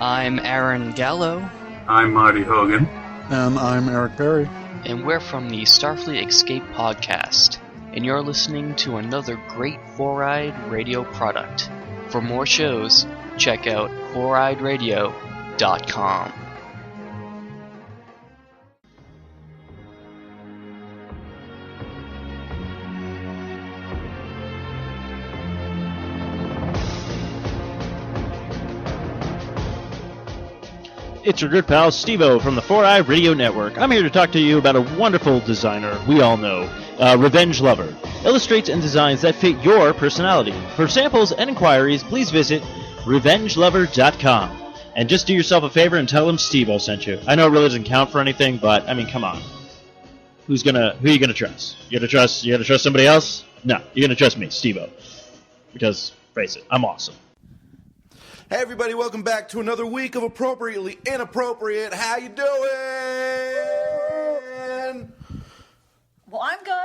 I'm Aaron Gallo. I'm Marty Hogan. And I'm Eric Berry. And we're from the Starfleet Escape podcast. And you're listening to another great Four-Eyed Radio product. For more shows, check out foureyedradio.com. It's your good pal, Steve-O from the Four-Eyed Radio Network. I'm here to talk to you about a wonderful designer we all know, Revenge Lover. Illustrates and designs that fit your personality. For samples and inquiries, please visit revengelover.com. And just do yourself a favor and tell them Steve-O sent you. I know it really doesn't count for anything, but, I mean, come on. Who are you gonna trust? You gonna trust somebody else? No, you're gonna trust me, Steve-O. Because, face it, I'm awesome. Hey everybody, welcome back to another week of Appropriately Inappropriate. How you doing? Well, I'm good.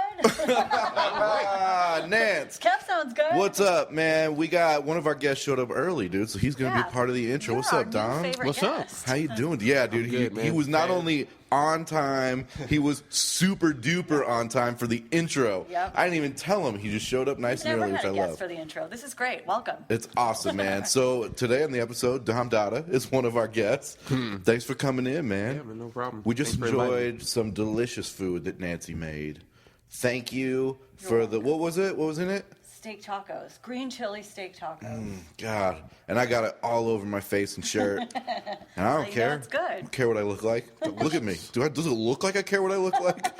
Nance. Kev sounds good. What's up, man? We got one of our guests showed up early, dude, so he's going to be a part of the intro. You're What's up, Dom? What's up? How you doing? Yeah, dude, he was not only on time, he was super duper on time for the intro. Yep. I didn't even tell him. He just showed up nice and early, which I love. Never had a guest for the intro. This is great. Welcome. It's awesome, man. So today on the episode, Dotta is one of our guests. Thanks for coming in, man. Yeah, man, no problem. We just enjoyed some delicious food that Nancy made. Thank you for the, what was it? What was in it? Steak tacos. Green chili steak tacos. God. And I got it all over my face and shirt. And I don't care. It's good. I don't care what I look like. Look at me. Does it look like I care what I look like?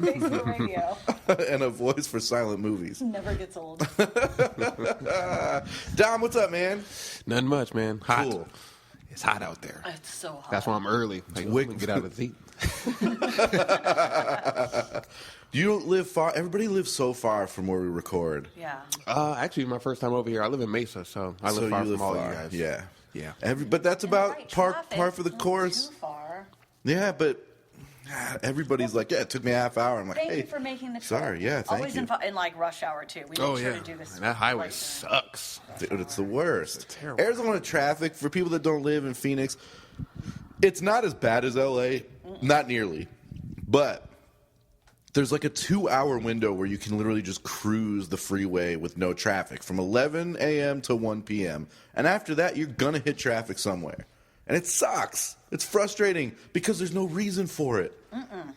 Face for radio. And a voice for silent movies. Never gets old. Dom, what's up, man? Nothing much, man. Hot. Cool. It's hot out there. It's so hot. That's why I'm early. Like, wicked. get out of the seat. You don't live far. Everybody lives so far from where we record. Yeah. Actually, my first time over here, I live in Mesa, so I live far from all you guys. Yeah. Yeah. But that's about par for the course. Too far. Yeah, but everybody's like, yeah, it took me a half hour. I'm like, Thank hey, you for making the trip. sorry, yeah, thank Always you. in like rush hour too. We make sure to do this. And that highway right sucks. Dude, it's the worst. It's terrible. Arizona traffic, for people that don't live in Phoenix, it's not as bad as LA. Not nearly. But there's like a 2-hour window where you can literally just cruise the freeway with no traffic from 11 a.m. to 1 p.m. And after that, you're going to hit traffic somewhere. And it sucks. It's frustrating because there's no reason for it.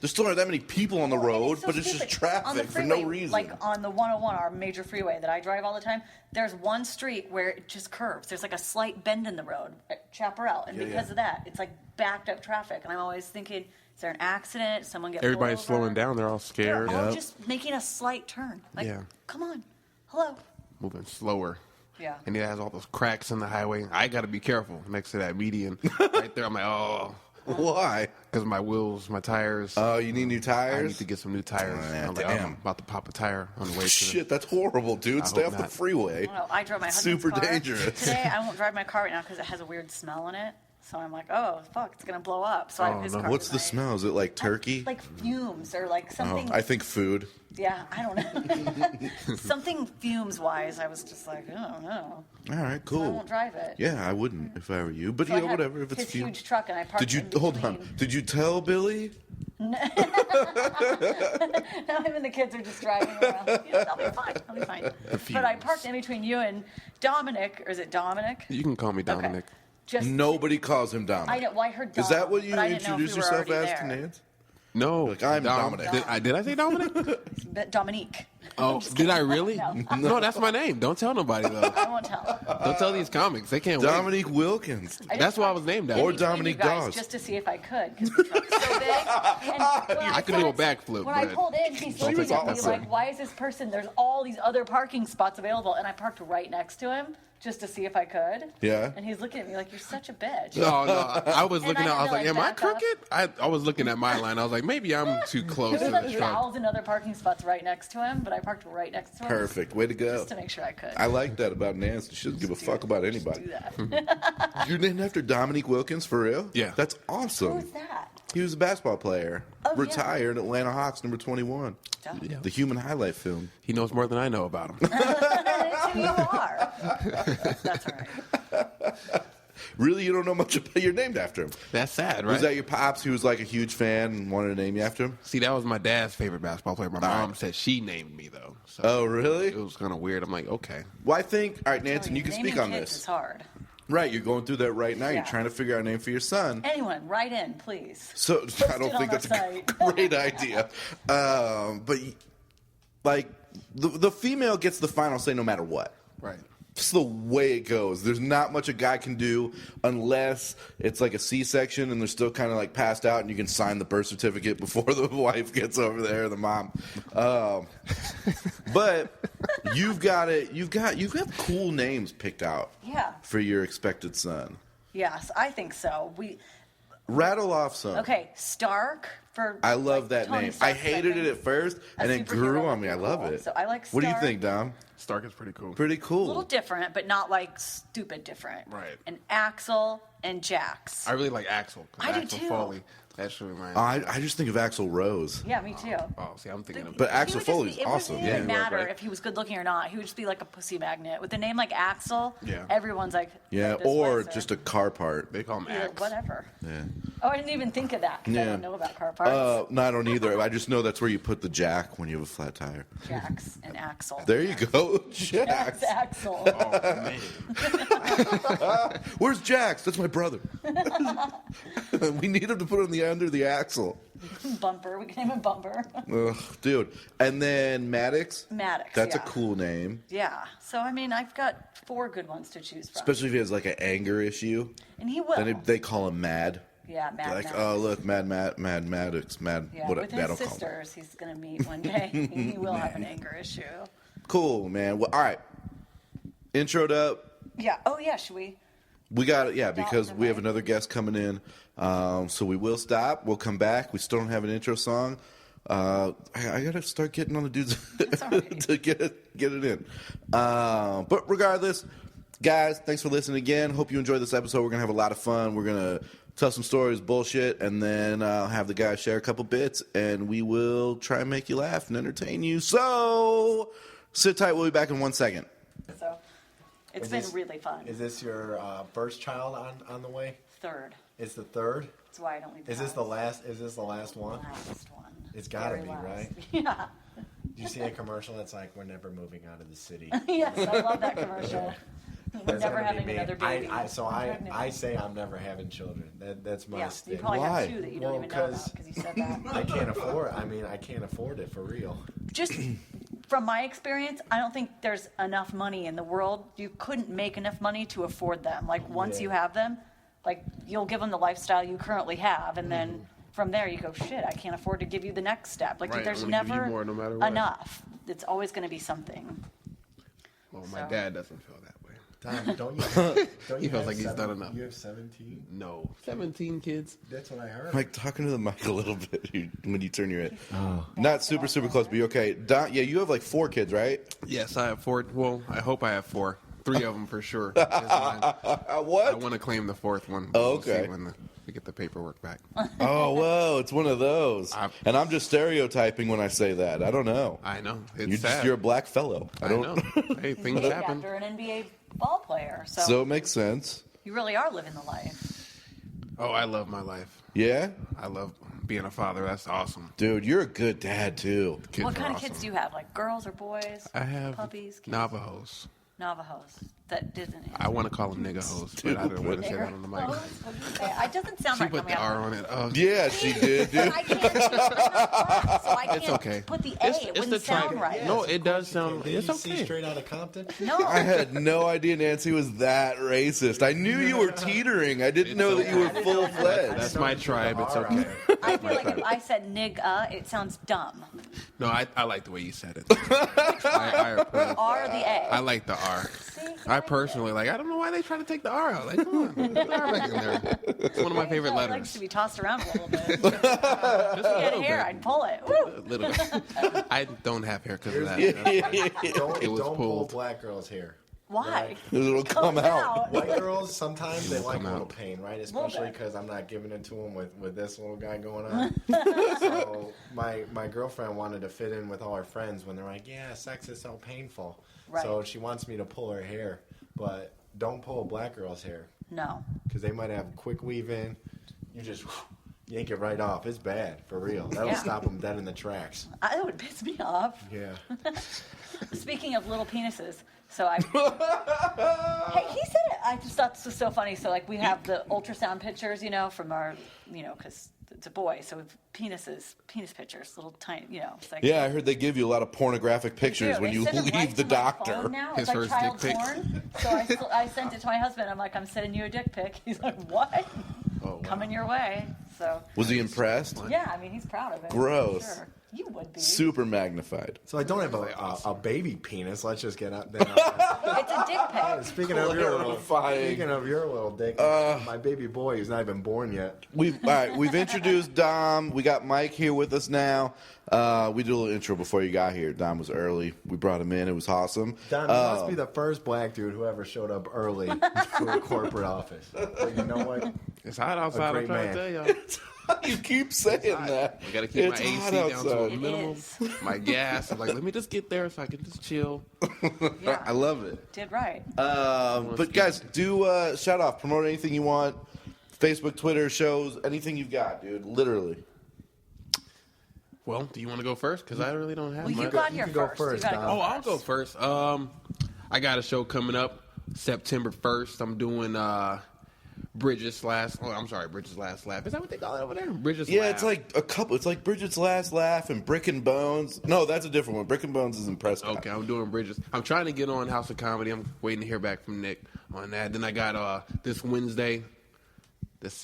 There still aren't that many people on the road, but it's just traffic for no reason. Like on the 101, our major freeway that I drive all the time, there's one street where it just curves. There's like a slight bend in the road at Chaparral. And because of that, it's like backed up traffic. And I'm always thinking, is there an accident? Someone get Everybody's pulled over? slowing down. They're all scared. They're all just making a slight turn. Like, come on. Hello. Moving slower. Yeah. And it has all those cracks in the highway. I got to be careful next to that median. Right there, I'm like, oh. Why? Because my wheels, my tires. Oh, you need new tires? I need to get some new tires. Oh, yeah, I'm like, damn. I'm about to pop a tire on the way to Shit, that's horrible, dude. Stay off the freeway. No, I drove my husband's Super car. dangerous. Today, I won't drive my car right now because it has a weird smell in it. So I'm like, oh, fuck, it's going to blow up. So I have his car What's the tonight. smell? Is it like turkey? Like fumes or like something. I think food. Yeah, I don't know. Something fumes-wise, I was just like, oh, no. All right, cool. So I won't drive it. Yeah, I wouldn't if I were you. But So yeah, I have whatever. If it's his fuel. huge truck, and I parked Hold on? Did you tell Billy? Now him and the kids are just driving around. Yeah, they'll be fine. They'll be fine. But I parked in between you and Dominic, or is it Dominic? You can call me Dominic. Okay. Just Nobody calls him Dominic. I know. Well, I heard Dom, Is that what you but I didn't know if introduce we were yourself already as to there. Nance? No. Like, I'm Dominic. Did I say Dominic? But Dominique. Oh, did I really? No. No, that's my name. Don't tell nobody, though. I won't tell. Don't tell these comics. They can't wait. Dominique Wilkins. That's why I was named after. Or In between Dominique you guys, Dawes. just to see if I could, because the truck's so big. And I could do a backflip, When I but pulled in, he's She was looking at me awesome. like, why is this person, there's all these other parking spots available, and I parked right next to him, just to see if I could. Yeah. And he's looking at me like, you're such a bitch. No, I was And looking I at. I was had like, to, "Am I like, back up. crooked?" I was looking at my line. I was like, "Maybe I'm too close to There's the like truck." 1,000 other parking spops right next to him, but I parked right next to him. Perfect. Way to go. Just to make sure I could. I like that about Nance. She doesn't give a fuck about Just anybody. do that. You're named after Dominique Wilkins, for real? Yeah. That's awesome. Who's that? He was a basketball player. Oh, yeah. Retired Atlanta Hawks, number 21. Don't. The human highlight film. He knows more than I know about him. That's who you are. That's all right. Really, you don't know much about? You're named after him. That's sad, right? Was that your pops who was like a huge fan and wanted to name you after him? See, that was my dad's favorite basketball player. My mom said she named me though. So Oh, really? It was kind of weird. I'm like, okay. Well, I think. All right, Nancy, you can Naming speak on kids this. is hard. Right, you're going through that right now. You're Yeah. trying to figure out a name for your son. Anyone, write in, please. So I don't it on think our that's a site. great idea. But like the female gets the final say no matter what. Right. It's the way it goes. There's not much a guy can do unless it's like a C-section and they're still kind of like passed out, and you can sign the birth certificate before the wife gets over there, the mom. But you've got it. You have cool names picked out. Yeah. For your expected son. Yes, I think so. Rattle off some. Okay, Stark for. I love like, that Tony name. Stark, I hated it at first, and it superhero grew would on me. be I love cool. it. So I like What do you Stark. think, Dom? Stark is pretty cool. Pretty cool. A little different, but not like stupid different. Right. And Axel and Jax. I really like Axel. 'Cause I do Axel too. Foley. That's really my. I just think of Axl Rose. Yeah, me too. Oh, see, I'm thinking of. But He Axl would just Foley's be- awesome. It wouldn't even Yeah. matter Right. if he was good looking or not. He would just be like a pussy magnet. With a name like Axel, Yeah. everyone's like, Yeah, this or was, just a car part. They call him yeah, Axe. whatever. Yeah. Oh, I didn't even think of that because I Yeah. don't know about car parts. No, I don't either. I just know that's where you put the jack when you have a flat tire. Jax and Axel. There you go, Jax. Jax, Axel. Oh man. Where's Jax? That's my brother. We need him to put under the axle. Bumper. We can name him Bumper. Ugh, dude. And then Maddox. Maddox. That's yeah. a cool name. Yeah. So I mean, I've got 4 good ones to choose from. Especially if he has like an anger issue. And he will. Then they call him Mad. Yeah, Mad They're like, Maddox. oh look, Mad Maddox, Mad. Yeah, what? with That'll his call him. sisters, he's gonna meet one day. He will have an anger issue. Cool, man. Well, all right. Introed up. Yeah. Oh yeah. Should we? We got it, yeah, because Dr. we have Mike. another guest coming in. So we will stop. We'll come back. We still don't have an intro song. I gotta start getting on the dudes all right. to get it in. But regardless, guys, thanks for listening again. Hope you enjoyed this episode. We're gonna have a lot of fun. We're gonna tell some stories, bullshit, and then have the guys share a couple bits, and we will try and make you laugh and entertain you. So sit tight. We'll be back in 1 second. So it's Is been this- really fun. Is this your first child on the way? Third. It's the third. That's why I don't leave the Is this house. the last? Is this the last one? Last one. It's gotta Very be, last. right? Yeah. Do you see a commercial that's like, "We're never moving out of the city"? Yes, I love that commercial. We're That's never gonna be having me. another baby. I Pregnant. say I'm never having children. That's my Yeah, you stick. probably Why? have 2 that you Well, don't even know about 'cause- because you said that. I can't afford. I mean, I can't afford it for real. Just from my experience, I don't think there's enough money in the world. You couldn't make enough money to afford them. Like once Yeah. you have them, like you'll give them the lifestyle you currently have, and then from there you go, shit, I can't afford to give you the next step. Like Right, there's I'm gonna give you never more no matter what. enough. It's always going to be something. Well, my So- dad doesn't feel that way. Tom, don't you? Don't He you feels have like he's done enough. You have 17. No, 17 kids. That's what I heard. Like talking to the mic a little bit when you turn your head. Not super close, but you okay. Don, yeah, you have like 4 kids, right? Yes, I have 4. Well, I hope I have 4. 3 of them for sure. Is mine. I What? want to claim the 4th one. Oh, We'll see okay. when we get the paperwork back. Oh, whoa, it's one of those. I've- And I'm just stereotyping when I say that. I don't know. I know. It's You're sad. you're a black fellow. I know. Hey, things Named happen. after an NBA ball player, so, So it makes sense. you really are living the life. Oh, I love my life. Yeah? I love being a father. That's awesome. Dude, you're a good dad, too. Kids What are kind of awesome. kids do you have? Like girls or boys? I have puppies, kids? Navajos. Navajos. That didn't. I want to call them nigga-hos, but I didn't want to say that on the mic. It doesn't sound She right put coming the out. R on it. Oh, Yeah, she did, But dude. I can't. So I can't It's okay. put the A. It wouldn't sound tri- right. No, it does sound. Did It's you see okay. straight out of Compton? No. I had no idea Nancy was that racist. I knew you were teetering. I didn't know that you were full-fledged. That's my tribe. It's okay. I feel like if I said nigga, it sounds dumb. No, I like the way you said it. I approve. R or the A. I like the R. See, you I like personally like. I don't know why they try to take the R out. Like, come on, put the R back in there. It's one of my it. favorite It likes letters. to be tossed around a little bit. Just If a you had little hair, bit. I'd pull it. Woo! A little bit. I don't have hair because of that. Don't, It was don't pull pulled. black girls' hair. Why? It'll come Comes out. White girls sometimes they like a come little out. pain, right? Especially bit. because I'm not giving it to them with this little guy going on. So my girlfriend wanted to fit in with all her friends when they're like, "Yeah, sex is so painful." Right. So she wants me to pull her hair, but don't pull a black girl's hair No. Because they might have quick weave in. You just yank it right off. It's bad, for real. That'll stop them dead in the tracks. That would piss me off. Yeah. Speaking of little penises, so I. Hey, he said it. I just thought this was so funny. So, like, we have the ultrasound pictures, from our, because it's a boy, so we have penis pictures, little tiny, It's like, Yeah, I heard they give you a lot of pornographic pictures when you leave the doctor. Now. His It's like first child dick pic. porn. So I sent it to my husband. I'm like, I'm sending you a dick pic. He's like, what? Oh, wow. Coming your way. So. Was he impressed? Yeah, I mean, he's proud of it. Gross. Sure. You would be. Super magnified. So I don't have a baby penis. Let's just get out there. It's a dick pic. Speaking of your little dick, my baby boy who's not even born yet. We've introduced Dom. We got Mike here with us now. We did a little intro before you got here. Dom was early. We brought him in. It was awesome. Don, you must be the first black dude who ever showed up early to a corporate office. But you know what? It's hot outside. I'm trying to tell y'all. You keep saying that. I gotta keep It's my AC hot down to a outside. minimum. is. My gas. I'm like, let me just get there so I can just chill. Yeah. I love it. Did right. But guys, do shout off, promote anything you want. Facebook, Twitter, shows, anything you've got, dude. Literally. Well, do you want to go first? Because I really don't have Well, you much. got You here can go first. first, You gotta Dom. go I'll go first. I got a show coming up September 1st. I'm doing Bridget's Last Laugh. Is that what they call it over there? Bridget's Yeah, Laugh. it's like a couple. It's like Bridget's Last Laugh and Brick and Bones. No, that's a different one. Brick and Bones is in Prescott. Okay, I'm doing Bridges. I'm trying to get on House of Comedy. I'm waiting to hear back from Nick on that. Then I got this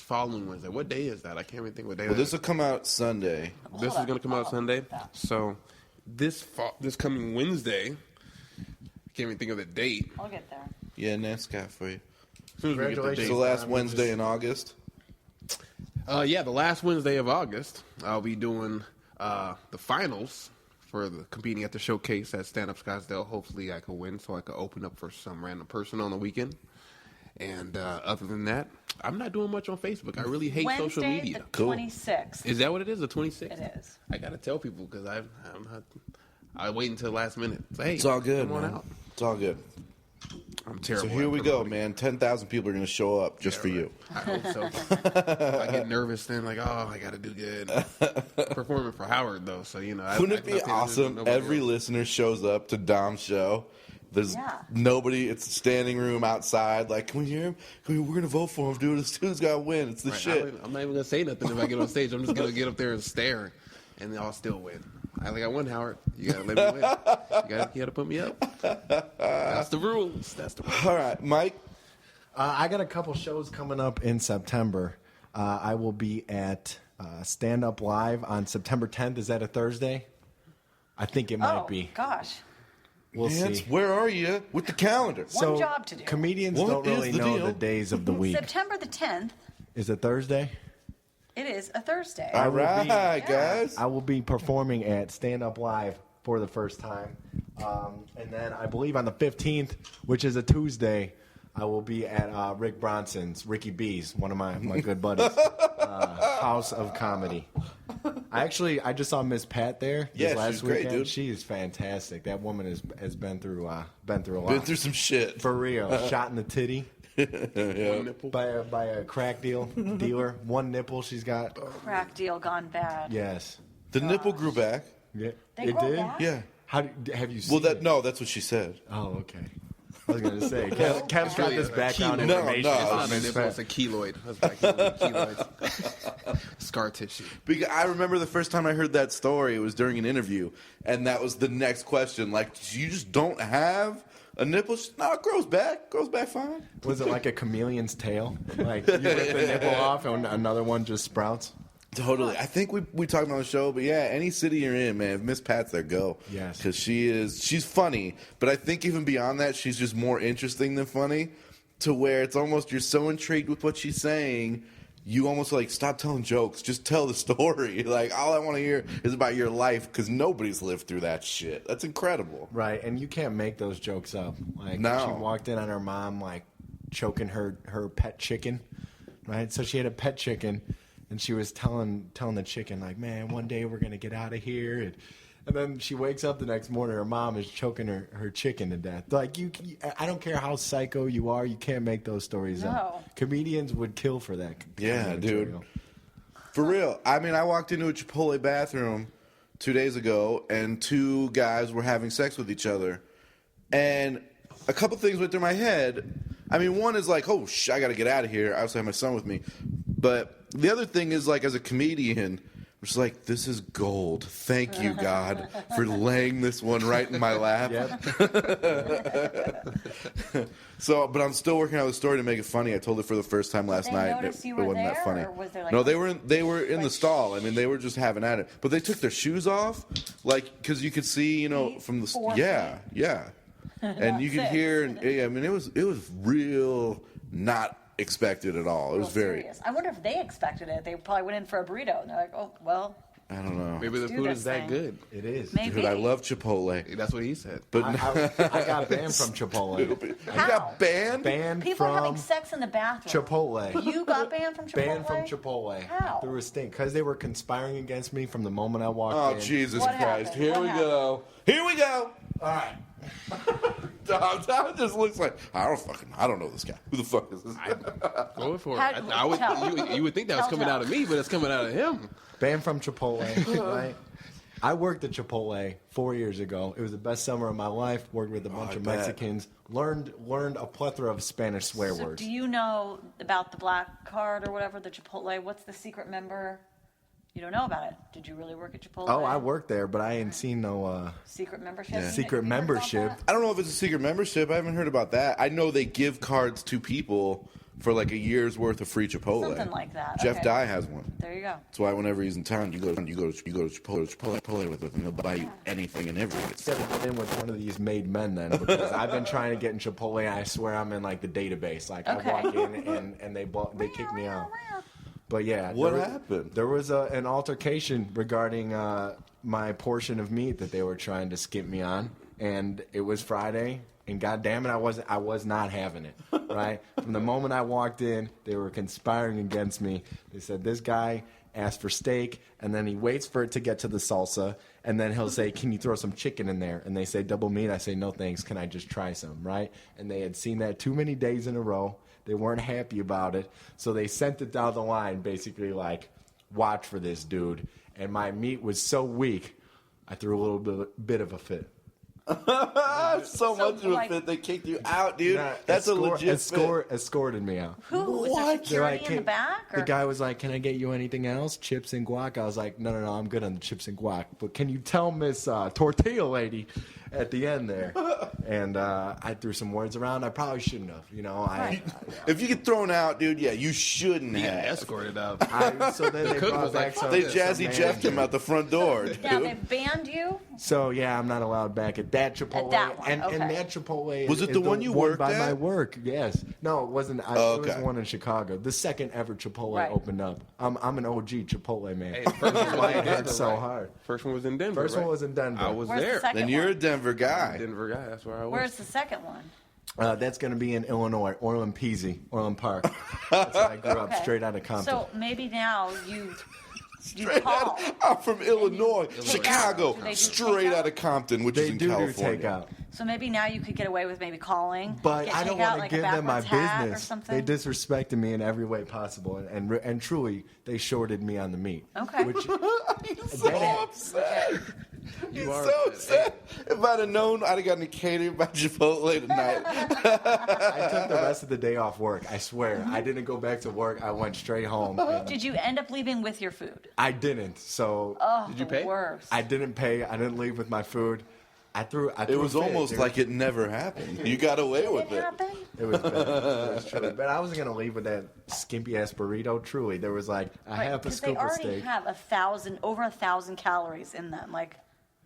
following Wednesday. What day is that? I can't even think what day. Well, that this will come out Sunday. This is going to come out Sunday. Yeah. So this coming Wednesday, I can't even think of the date. I'll get there. Yeah, Nance got it for you. As soon as we get the It's Congratulations. the last Dom, Wednesday in August. Yeah, the last Wednesday of August, I'll be doing the finals for the competing at the showcase at Stand Up Scottsdale. Hopefully, I can win so I can open up for some random person on the weekend. And other than that, I'm not doing much on Facebook. I really hate Wednesday, social media. the 26th. Is that what it is? The 26th? It is. I gotta tell people because I wait until the last minute. Say, hey, It's all good, come on man. out. It's all good. I'm terrible. So here at we go, promoting. man. 10,000 people are going to show up just for you. I hope so. I get nervous then, like, oh, I got to do good. Performing for Howard, though, so, Wouldn't it be awesome? Every listener shows up to Dom's show. There's nobody. It's a standing room outside. Like, can we hear him? We're going to vote for him, dude. This dude's got to win. It's the shit. I'm not even going to say nothing if I get on stage. I'm just going to get up there and stare, and I'll still win. I won, Howard. You got to let me win. You got to put me up. That's the rules. That's the rules. All right, Mike. I got a couple shows coming up in September. I will be at Stand Up Live on September 10th. Is that a Thursday? I think it might be. Gosh. We'll Nance, see. where are you with the calendar? One job to do. Comedians What don't really is the know deal? the days of the week. September the 10th. Is it Thursday? It is a Thursday. All right, Yeah. guys. I will be performing at Stand Up Live for the first time. And then I believe on the 15th, which is a Tuesday, I will be at Rick Bronson's, Ricky B's, one of my good buddies, House of Comedy. I just saw Miss Pat there Yeah, this last she's great, weekend. dude. She is fantastic. That woman has been through a lot. Been through some shit. For real. Shot in the titty One nipple. by a crack dealer. One nipple she's got. Crack deal gone bad. Yes. The nipple grew back. Yeah. They it grow did? back? Yeah. Have you seen Well, it? that's what she said. Oh, okay. I was going to say, Kev's got this background No, information. no, It's not a Miss nipple, Pat. it's a keloid. That's what I call it, keloids. Scar tissue. Because I remember the first time I heard that story, it was during an interview, and that was the next question. Like, you just don't have a nipple? No, it grows back. Grows back fine. Was it like a chameleon's tail? Like, you rip the nipple off and another one just sprouts? Totally. I think we talked on the show, but yeah, any city you're in, man, if Miss Pat's there, go. Yes. Because she's funny, but I think even beyond that, she's just more interesting than funny, to where it's almost, you're so intrigued with what she's saying, you almost like, stop telling jokes, just tell the story. Like, all I want to hear is about your life, because nobody's lived through that shit. That's incredible. Right, and you can't make those jokes up. Like, No. she walked in on her mom, like, choking her pet chicken, right? So she had a pet chicken, and she was telling the chicken, like, man, one day we're going to get out of here, And then she wakes up the next morning. Her mom is choking her chicken to death. Like I don't care how psycho you are, you can't make those stories up. Comedians would kill for that. Yeah, dude. For real. I mean, I walked into a Chipotle bathroom 2 days ago, and 2 guys were having sex with each other, and a couple things went through my head. I mean, one is like, oh, I got to get out of here. I also have my son with me. But the other thing is, like, as a comedian, I'm just like, this is gold. Thank you, God, for laying this one right in my lap. So, but I'm still working out the story to make it funny. I told it for the first time last night. It wasn't that funny. Or was there like no, they were in the stall. I mean, they were just having at it. But they took their shoes off, like, because you could see, you know, from the yeah. And you could hear, and I mean, it was real not expected at all. It was very serious. I wonder if they expected it. They probably went in for a burrito, and they're like, oh, well. I don't know. Maybe the food is that good. It is. Maybe. Dude, I love Chipotle. That's what he said. But I got banned from Chipotle. You got banned? Banned People from are having sex in the bathroom. Chipotle. You got banned from Chipotle? Banned from Chipotle. How? Through a stink. Because they were conspiring against me from the moment I walked in. Oh, Jesus What Christ. happened? Here What we happened? go. Here we go. All right. Dom just looks like, I don't know this guy. Who the fuck is this guy? Go for it. How- You would think that was coming out of me, but it's coming out of him. Banned from Chipotle, right? I worked at Chipotle 4 years ago. It was the best summer of my life. Worked with a bunch of bet. Mexicans. Learned a plethora of Spanish swear So words. do you know about the black card or whatever, the Chipotle? What's the secret member? You don't know about it. Did you really work at Chipotle? Oh, I worked there, but I ain't seen no Secret membership? secret Have you heard about membership. that? I don't know if it's a secret membership. I haven't heard about that. I know they give cards to people for like a year's worth of free Chipotle. Something like that. Jeff Okay. Dye has one. There you go. That's why whenever he's in town, you go to Chipotle with him. He'll buy you anything and everything. Instead of getting in with one of these made men then, because I've been trying to get in Chipotle, and I swear I'm in like the database. Like Okay. I walk in and they kick me out. But yeah, What there was- happened? There was an altercation regarding my portion of meat that they were trying to skip me on, and it was Friday. And goddamn it, I was not having it. Right from the moment I walked in, they were conspiring against me. They said this guy asked for steak, and then he waits for it to get to the salsa, and then he'll say, "Can you throw some chicken in there?" And they say double meat. I say, "No thanks. Can I just try some?" Right? And they had seen that too many days in a row. They weren't happy about it, so they sent it down the line, basically like, "Watch for this dude." And my meat was so weak, I threw a little bit of a fit. so much of a like- fit, they kicked you out, dude. Nah, That's a legit fit. escorted me out. Who? Was there What? security in the back? Or? The guy was like, "Can I get you anything else? Chips and guac?" I was like, No, I'm good on the chips and guac. But can you tell Miss Tortilla Lady at the end there? And I threw some words around. I probably shouldn't have. You know, If you get thrown out, dude, yeah, you shouldn't Yeah, have. escorted out. so then they cook brought was back like, some. They some Jazzy Jeffed him manager. out the front door, dude. Now they banned you. So yeah, I'm not allowed back at that Chipotle. At that one, and okay. that Chipotle Was it is the one you worked by at? my work? Yes. No, it wasn't. It was okay. the one in Chicago. The second ever Chipotle Right. opened up. I'm an OG Chipotle man. Hey, the first one Why was in it hit Denver, so right? hard. First one was in Denver. First one right? was in Denver. I was Where's the there. second Then you're a one? Denver guy. Denver guy. That's where I was. Where's the second one? That's going to be in Illinois, Orland Park. That's where I grew up, Okay. straight out of Compton. So maybe now you call. I'm from Illinois, take Chicago, out. Do they do straight takeout? out of Compton, which they is in do California. takeout. So maybe now you could get away with maybe calling. But get I don't takeout, want to like give a them my backwards hat Or business. something. They disrespected me in every way possible, and truly, they shorted me on the meat. Okay. Which, He's so upset. He's so upset. If I'd have known, I'd have gotten a catering by Chipotle tonight. I took the rest of the day off work. I swear, I didn't go back to work. I went straight home. And Did you end up leaving with your food? I didn't. So Oh, Did you the pay? worst. I didn't pay. I didn't leave with my food. I threw It was a fit, almost dude. like it never happened. You got away with Did it it. happen? It was bad. It was true. But I wasn't gonna leave with that skimpy ass burrito. Truly, there was like a half a Because they scoop of already steak. have over 1,000 calories in them. Like,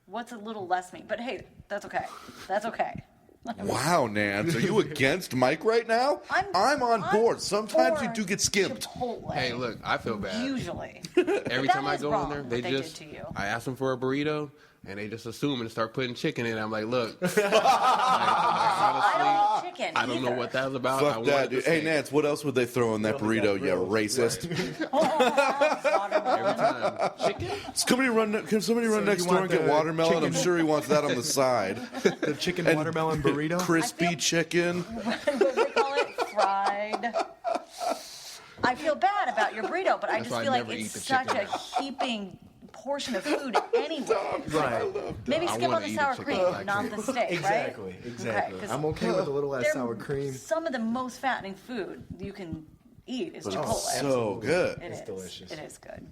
what's a little less meat? But hey, that's okay. That's okay. Wow, Nance, are you against Mike right now? I'm on board. Sometimes you for do get skimped. Chipotle. Hey, look, I feel bad. Usually. Every That time I is go wrong, in there, what they they just. did to you. I ask them for a burrito, and they just assume and start putting chicken in. I'm like, look, I don't eat chicken. I don't know what that was about. Fuck that, dude. Hey, Nance, what else would they throw in that burrito, you racist? Every time. Chicken? Can somebody run next door and get watermelon? I'm sure he wants that on the side. The chicken watermelon burrito? Crispy chicken. What do they call it? Fried. I feel bad about your burrito, but I just feel like it's such a heaping portion of food anyway. Right. Maybe skip on the sour cream, not the steak, Exactly. right? Exactly. Okay, I'm okay with a little less they're sour cream. Some of the most fattening food you can eat is Chipotle. So good. It's delicious. It is good.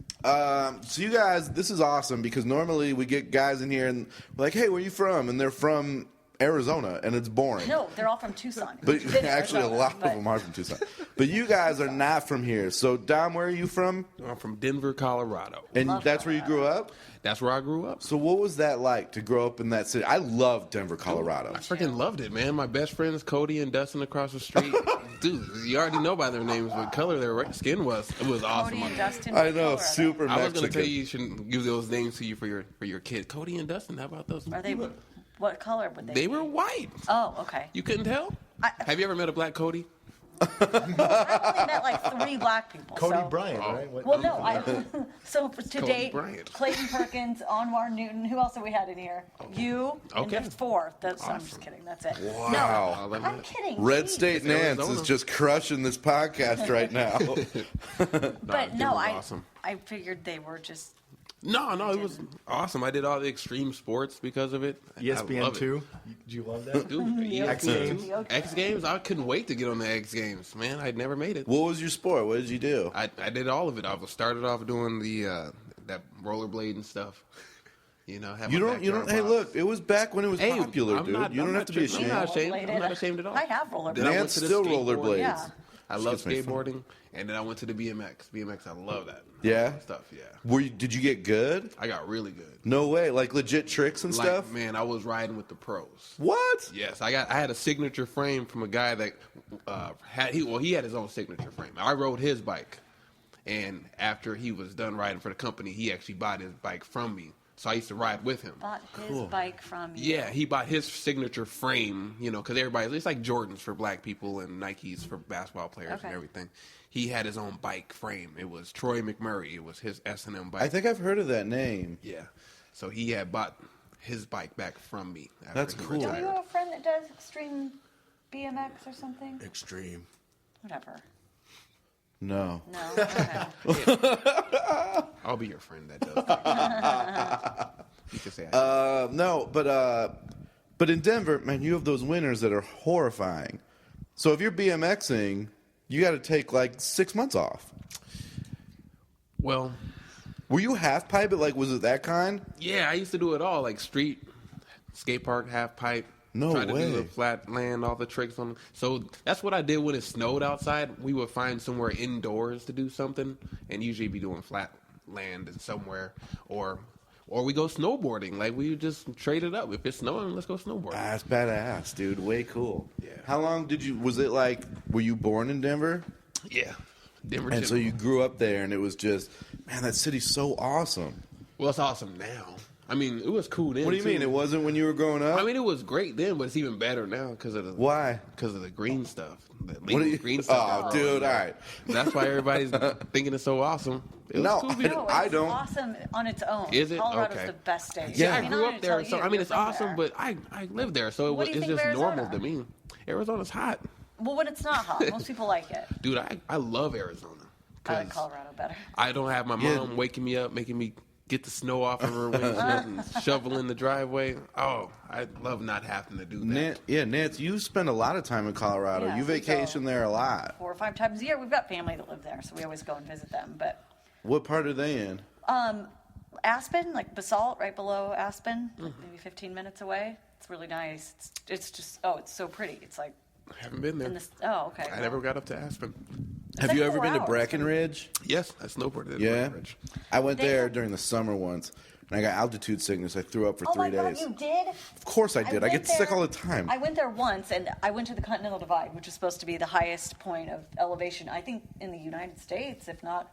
So you guys, this is awesome because normally we get guys in here and we're like, hey, where are you from? And they're from Arizona, and it's boring. No, they're all from Tucson. But actually, a lot of them are from Tucson. But you guys are not from here. So, Dom, where are you from? I'm from Denver, Colorado. And that's where you grew up? That's where I grew up. So what was that like to grow up in that city? I love Denver, Colorado. I freaking loved it, man. My best friends, Cody and Dustin across the street. Dude, you already know by their names what color their skin was. It was awesome. Cody and Dustin. I know, what color super I was Mexican. going to tell you shouldn't give those names to you for your kid. Cody and Dustin, how about those? are they? What color would they? They be? were white. Oh, okay. You couldn't tell? Have you ever met a black Cody? I've only met like 3 black people. Cody so. Bryant, right? Well, no, so to Cody date, Bryant. Clayton Perkins, Anwar Newton. Who else have we had in here? You. Okay. And there's 4. That's I'm just Awesome. kidding. That's it. Wow. No, I'm kidding. Red Jeez. State Nance Arizona. is just crushing this podcast right now. But no, was awesome. I figured they were just. No, it was awesome. I did all the extreme sports because of it. I love ESPN it. 2. Did you love that? Dude, X Games. X Games? I couldn't wait to get on the X Games. Man, I'd never made it. What was your sport? What did you do? I did all of it. I started off doing the that rollerblading stuff. You know, have You my don't. backyard Hey, box. look, it was back when it was Hey, popular, I'm dude. not- You don't I'm have not to be tripping. ashamed. I'm not ashamed. Rollerbladed. I'm not ashamed at all. I have rollerbladed. Then I went Nance to the still skateboarding. rollerblades. Yeah. I love Excuse me. skateboarding, and then I went to the BMX. BMX, I love that. Yeah? Stuff, yeah. Did you get good? I got really good. No way. Like legit tricks and Like, stuff? man, I was riding with the pros. What? Yes, I had a signature frame from a guy that he had his own signature frame. I rode his bike, and after he was done riding for the company, he actually bought his bike from me. So I used to ride with him. Bought his bike from you. Yeah, he bought his signature frame, because it's like Jordans for black people and Nikes for basketball players and everything. He had his own bike frame. It was Troy McMurray. It was his S&M bike. I think I've heard of that name. Yeah. So he had bought his bike back from me. After That's he cool. Don't retired. you have a friend that does extreme BMX or something? Extreme. Whatever. No. No. Okay. I'll be your friend that does that. You can say I No, but in Denver, man, you have those winters that are horrifying. So if you're BMXing, you got to take like 6 months off. Well, Were you half pipe? Like, was it that kind? yeah, I used to do it all, like street, skate park, half pipe. No Try to way. do the flat land, all the tricks on. So that's what I did when it snowed outside. We would find somewhere indoors to do something, and usually be doing flat land and somewhere, or we go snowboarding. Like we would just trade it up. If it's snowing, let's go snowboarding. That's badass, dude. Way cool. Yeah. How long was it like, were you born in Denver? Yeah, Denver. And so General. you grew up there, and it was just, man, that city's so awesome. Well, it's awesome now. I mean, it was cool then. What do you too. mean? It wasn't when you were growing up? I mean, it was great then, but it's even better now because of the Why? Because of the green stuff. The What legal do you? green stuff. Oh, that's dude, growing all now. right. That's why everybody's thinking it's so awesome. It was No, cool I being- No, I it's don't. awesome on its own. Is it? Colorado's Okay. the best state. Yeah. I mean, grew I'm up gonna there, tell so you, I mean, you're it's from awesome. there. But I lived there, so What do you it's think just of normal Arizona? to me. Arizona's hot, Well, when it's not hot, most people like it. dude. I love Arizona. I like 'Cause Colorado better. I don't have my mom waking me up, making me get the snow off of her windshield and shovel in the driveway. Oh, I love not having to do that. Nance, you spend a lot of time in Colorado. Yeah, You we vacation go there a lot. 4 or 5 times a year. We've got family that live there, so we always go and visit them. But What part are they in? Aspen, like Basalt, right below Aspen, like maybe 15 minutes away. It's really nice. It's just it's so pretty. It's like I haven't been there. in this. Oh, okay. I never got up to Aspen. Have like you ever 4 been to hours. Breckenridge? Yes, I snowboarded at Yeah. Breckenridge. I went They there have- during the summer once, and I got altitude sickness. I threw up for Oh 3 my God, days. you did? Of course I did. I went get sick there- all the time. I went there once, and I went to the Continental Divide, which is supposed to be the highest point of elevation, I think, in the United States, if not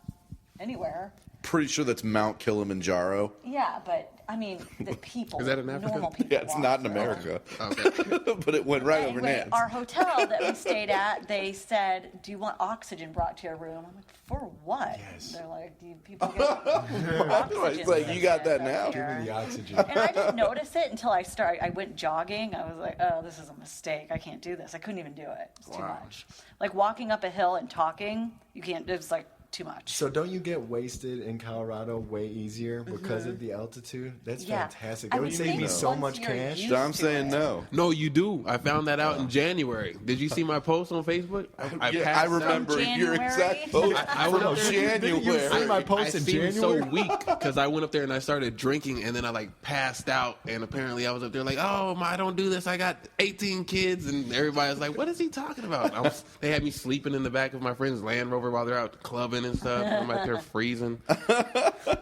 anywhere. pretty sure that's Mount Kilimanjaro. Yeah, but I mean, the people. Is that in Africa? Normal people. Yeah, it's walk not in through. America. Okay. But it went right over Anyway, Nance. our hotel that we stayed at, they said, "Do you want oxygen brought to your room?" I'm like, "For what?" Yes. They're like, "Do you people get oxygen?" It's like, you got that now? Give Give me the oxygen. And I didn't notice it until I went jogging. I was like, "Oh, this is a mistake. I can't do this." I couldn't even do it. It's too much. Like walking up a hill and talking, you can't. It's like too much. So don't you get wasted in Colorado way easier because of the altitude? That's Yeah. fantastic. I It would would save think me so once much you're cash. used I'm to saying it. no. No, you do. I found that out in January. Did you see my post on Facebook? I Yeah, I remember your exact post I went from up there. January. see my post I in seemed so January? weak because I went up there and I started drinking and then I like passed out and apparently I was up there like, oh, I don't do this. I got 18 kids and everybody was like, what is he talking about? They had me sleeping in the back of my friend's Land Rover while they're out clubbing and stuff. I'm out there freezing.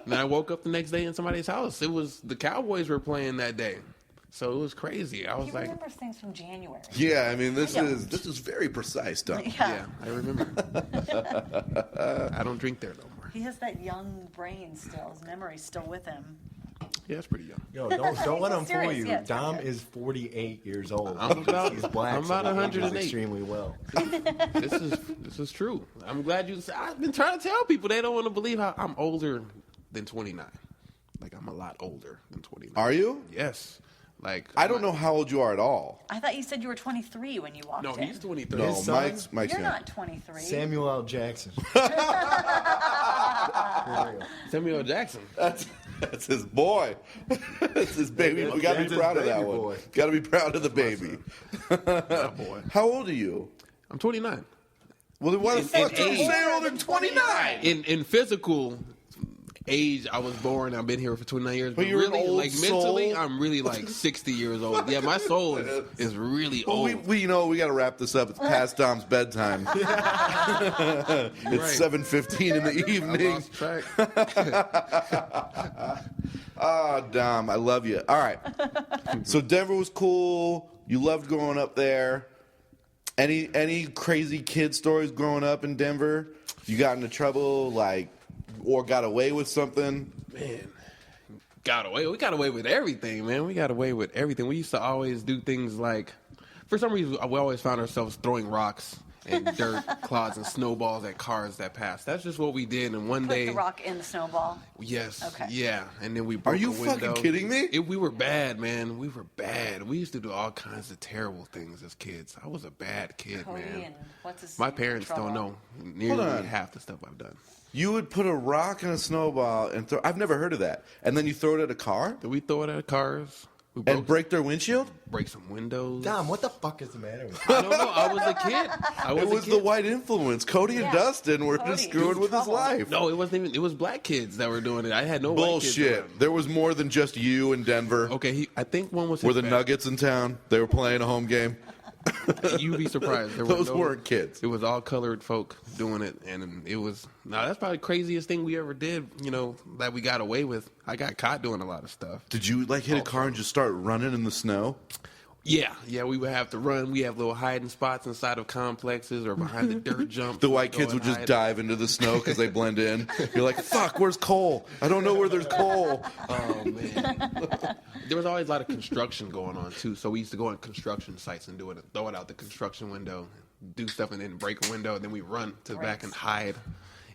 And I woke up the next day in somebody's house. It was the Cowboys were playing that day, so it was crazy. I was He like, remembers things from January. Yeah, I mean, this I don't. is very precise, Don. yeah, I remember. I don't drink there no more. He has that young brain still. His memory's still with him. Yeah, it's pretty young. Yo, don't let him fool Serious, you. yeah, it's Dom good. is 48 years old. I'm about- He's black. I'm about so he ages 108. extremely well. This is true. I'm glad you. I've been trying to tell people they don't want to believe how I'm older than 29. Like I'm a lot older than 29. Are you? Yes. Like I don't know how old you are at all. I thought you said you were 23 when you walked No, in. he's 23. No, His son? Mike's You're young. not 23. Samuel L. Jackson. Samuel Jackson. That's his boy. That's his baby. We got to That's be his proud of that baby one. boy. Got to be proud of the baby. My boy. How old are you? I'm 29. Well, then why the In- fuck in don't you age. say older than 29? In physical age, I was born. I've been here for 29 years. But you're an really, old like mentally, soul. I'm really like 60 years old. Yeah, my soul is really Well, old. we we got to wrap this up. It's past Dom's bedtime. It's Right. 7:15 in the I evening. lost track. Ah, Dom, I love you. All right. So Denver was cool. You loved growing up there. Any crazy kid stories growing up in Denver? You got into trouble, like, or got away with something? Man, got away. We got away with everything, man. We got away with everything. We used to always do things like, for some reason, we always found ourselves throwing rocks and dirt clods and snowballs at cars that passed. That's just what we did. And one Put day, the rock in the snowball. yes, Okay. yeah, and then we broke Are you a window. fucking kidding me? We were bad, man. We were bad. We used to do all kinds of terrible things as kids. I was a bad kid, Cody man. and what's his My parents trouble? don't know Hold nearly on. half the stuff I've done. You would put a rock in a snowball and throw. I've never heard of that. And then you throw it at a car Did we throw it at cars? We and break their windshield. break some windows. Dom, what the fuck is the matter with you? I don't know. I was a kid. It was the white influence. Cody and Yeah. Dustin were Cody. just screwing with his Trouble. life. No, it wasn't even. It was black kids that were doing it. I had no white kids Bullshit. around. There was more than just you in Denver. Okay, I think one was. Were his the bad. Nuggets in town? They were playing a home game. You'd be surprised. There Those were weren't kids. It was all colored folk doing it, and it was. Now that's probably the craziest thing we ever did. You know, that we got away with. I got caught doing a lot of stuff. Did you like hit a car and just start running in the snow? Yeah, we would have to run. We have little hiding spots inside of complexes or behind the dirt jump. The white kids would just dive into the snow because they blend in. You're like, fuck, where's coal? I don't know where there's coal. Oh man, there was always a lot of construction going on too. So we used to go on construction sites and do it, throw it out the construction window, do stuff, and then break a window, and then we run to the back and hide.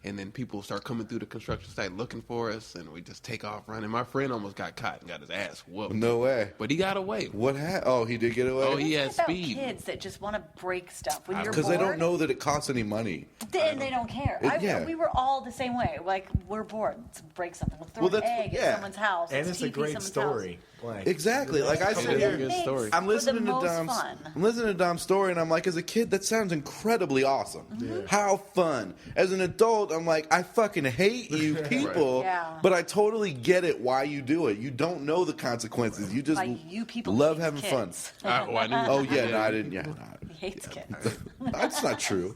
And then people start coming through the construction site looking for us, and we just take off running. My friend almost got caught and got his ass whooped. No way. But he got away. What happened? Oh, he did get away? Oh, he had It's about speed. kids that just want to break stuff. When you're Because they don't bored, know that it costs any money. Then they don't care. Yeah. We were all the same way. Like, we're bored. Let's break something. Let's throw Well, an that's- egg yeah. at someone's house. And Let's it's a TP great someone's story. house. Like, Exactly. Like I sit It's a here, good story. I'm listening For the to most Dom's. fun. I'm listening to Dom's story, and I'm like, as a kid, that sounds incredibly awesome. How fun! As an adult, I'm like, I fucking hate you people, Yeah. but I totally get it why you do it. You don't know the consequences. You just Like, you people love hate having kids. fun. I knew. Oh yeah, no, I didn't. Yeah, no. He hates kids. That's not true.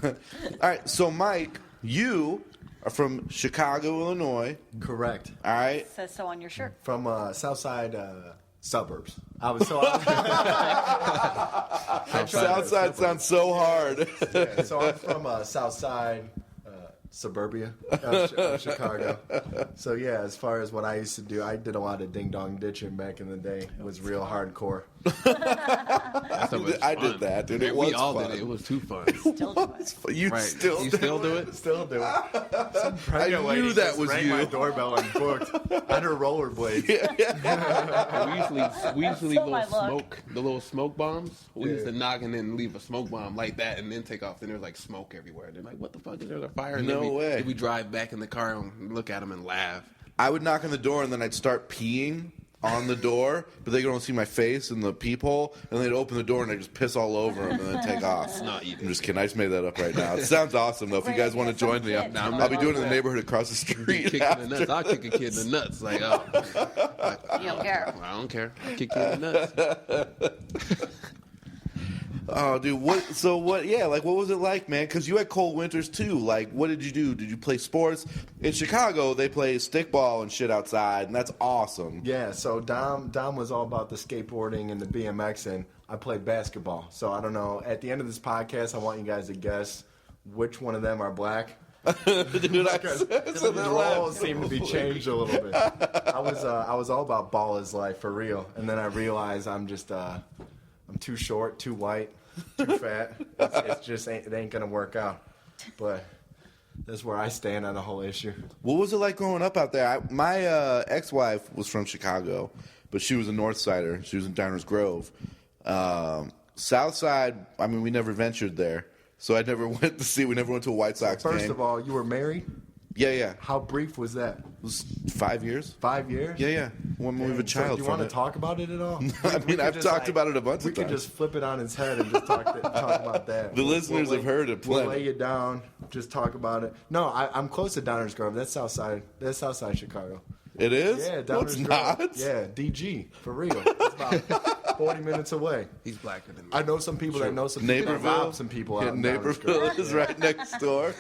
All right, so Mike, you are from Chicago, Illinois. correct. All right. Says so on your shirt. From South Side suburbs. I was Southside sounds so hard. yeah, so I'm from South Side suburbia of Chicago. So yeah, as far as what I used to do, I did a lot of ding dong ditching back in the day. It was real hardcore. I did that, dude. It was We all fun. did it. It was too fun. Still do it. You Right. still You do still it? do it? Still do it. Some I pregnant knew lady that just was rang you. my doorbell and booked on her rollerblades. We used to leave Still my the little smoke bombs. We used Yeah. to knock and then leave a smoke bomb like that and then take off. Then there's like smoke everywhere. They're like, what the fuck? Is there a fire? And No then way. We drive back in the car and look at them and laugh. I would knock on the door and then I'd start peeing on the door, but they could only see my face in the peephole, and they'd open the door and I'd just piss all over them and then take off. Not you. I'm just kidding. I just made that up right now. It sounds awesome though. If you guys want to join me, Some kids I'll be doing it in the neighborhood across the street. Kick in the nuts. I'll kick a kid in the nuts. Like, oh, You don't care. I don't care. I'll kick you in the nuts. Oh, dude, what? So what? Yeah, like what was it like, man? Because you had cold winters too. Like, what did you do? Did you play sports? In Chicago, they play stickball and shit outside, and that's awesome. Yeah, so Dom was all about the skateboarding and the BMX, and I played basketball. So I don't know. At the end of this podcast, I want you guys to guess which one of them are black. Dude, I said The that roles last. seem to be changed a little bit. I was all about ball is life for real, and then I realized I'm just I'm too short, too white, too fat. It's just it ain't gonna work out. But that's where I stand on the whole issue. What was it like growing up out there? My ex-wife was from Chicago, but she was a North Sider. She was in Downers Grove. South Side, I mean, we never ventured there. So I never went to see. We never went to a White Sox game. First of all, you were married. Yeah. How brief was that? It was 5 years. 5 years? Yeah. When we have a child. So do you want from to it. talk about it at all? I mean, I've talked about it a bunch we of could times. just flip it on its head and just talk about that. The listeners have heard it We'll plenty. lay it down. Just talk about it. No, I'm close to Downers Grove. That's Southside. That's Southside Chicago. It is? Yeah, No, Downers it's Grove. not. Yeah, DG for real. It's about 40 minutes away. He's blacker than me. I know some people that know some people that Naperville. rob some people out in Downers Naperville Grove. is right next door.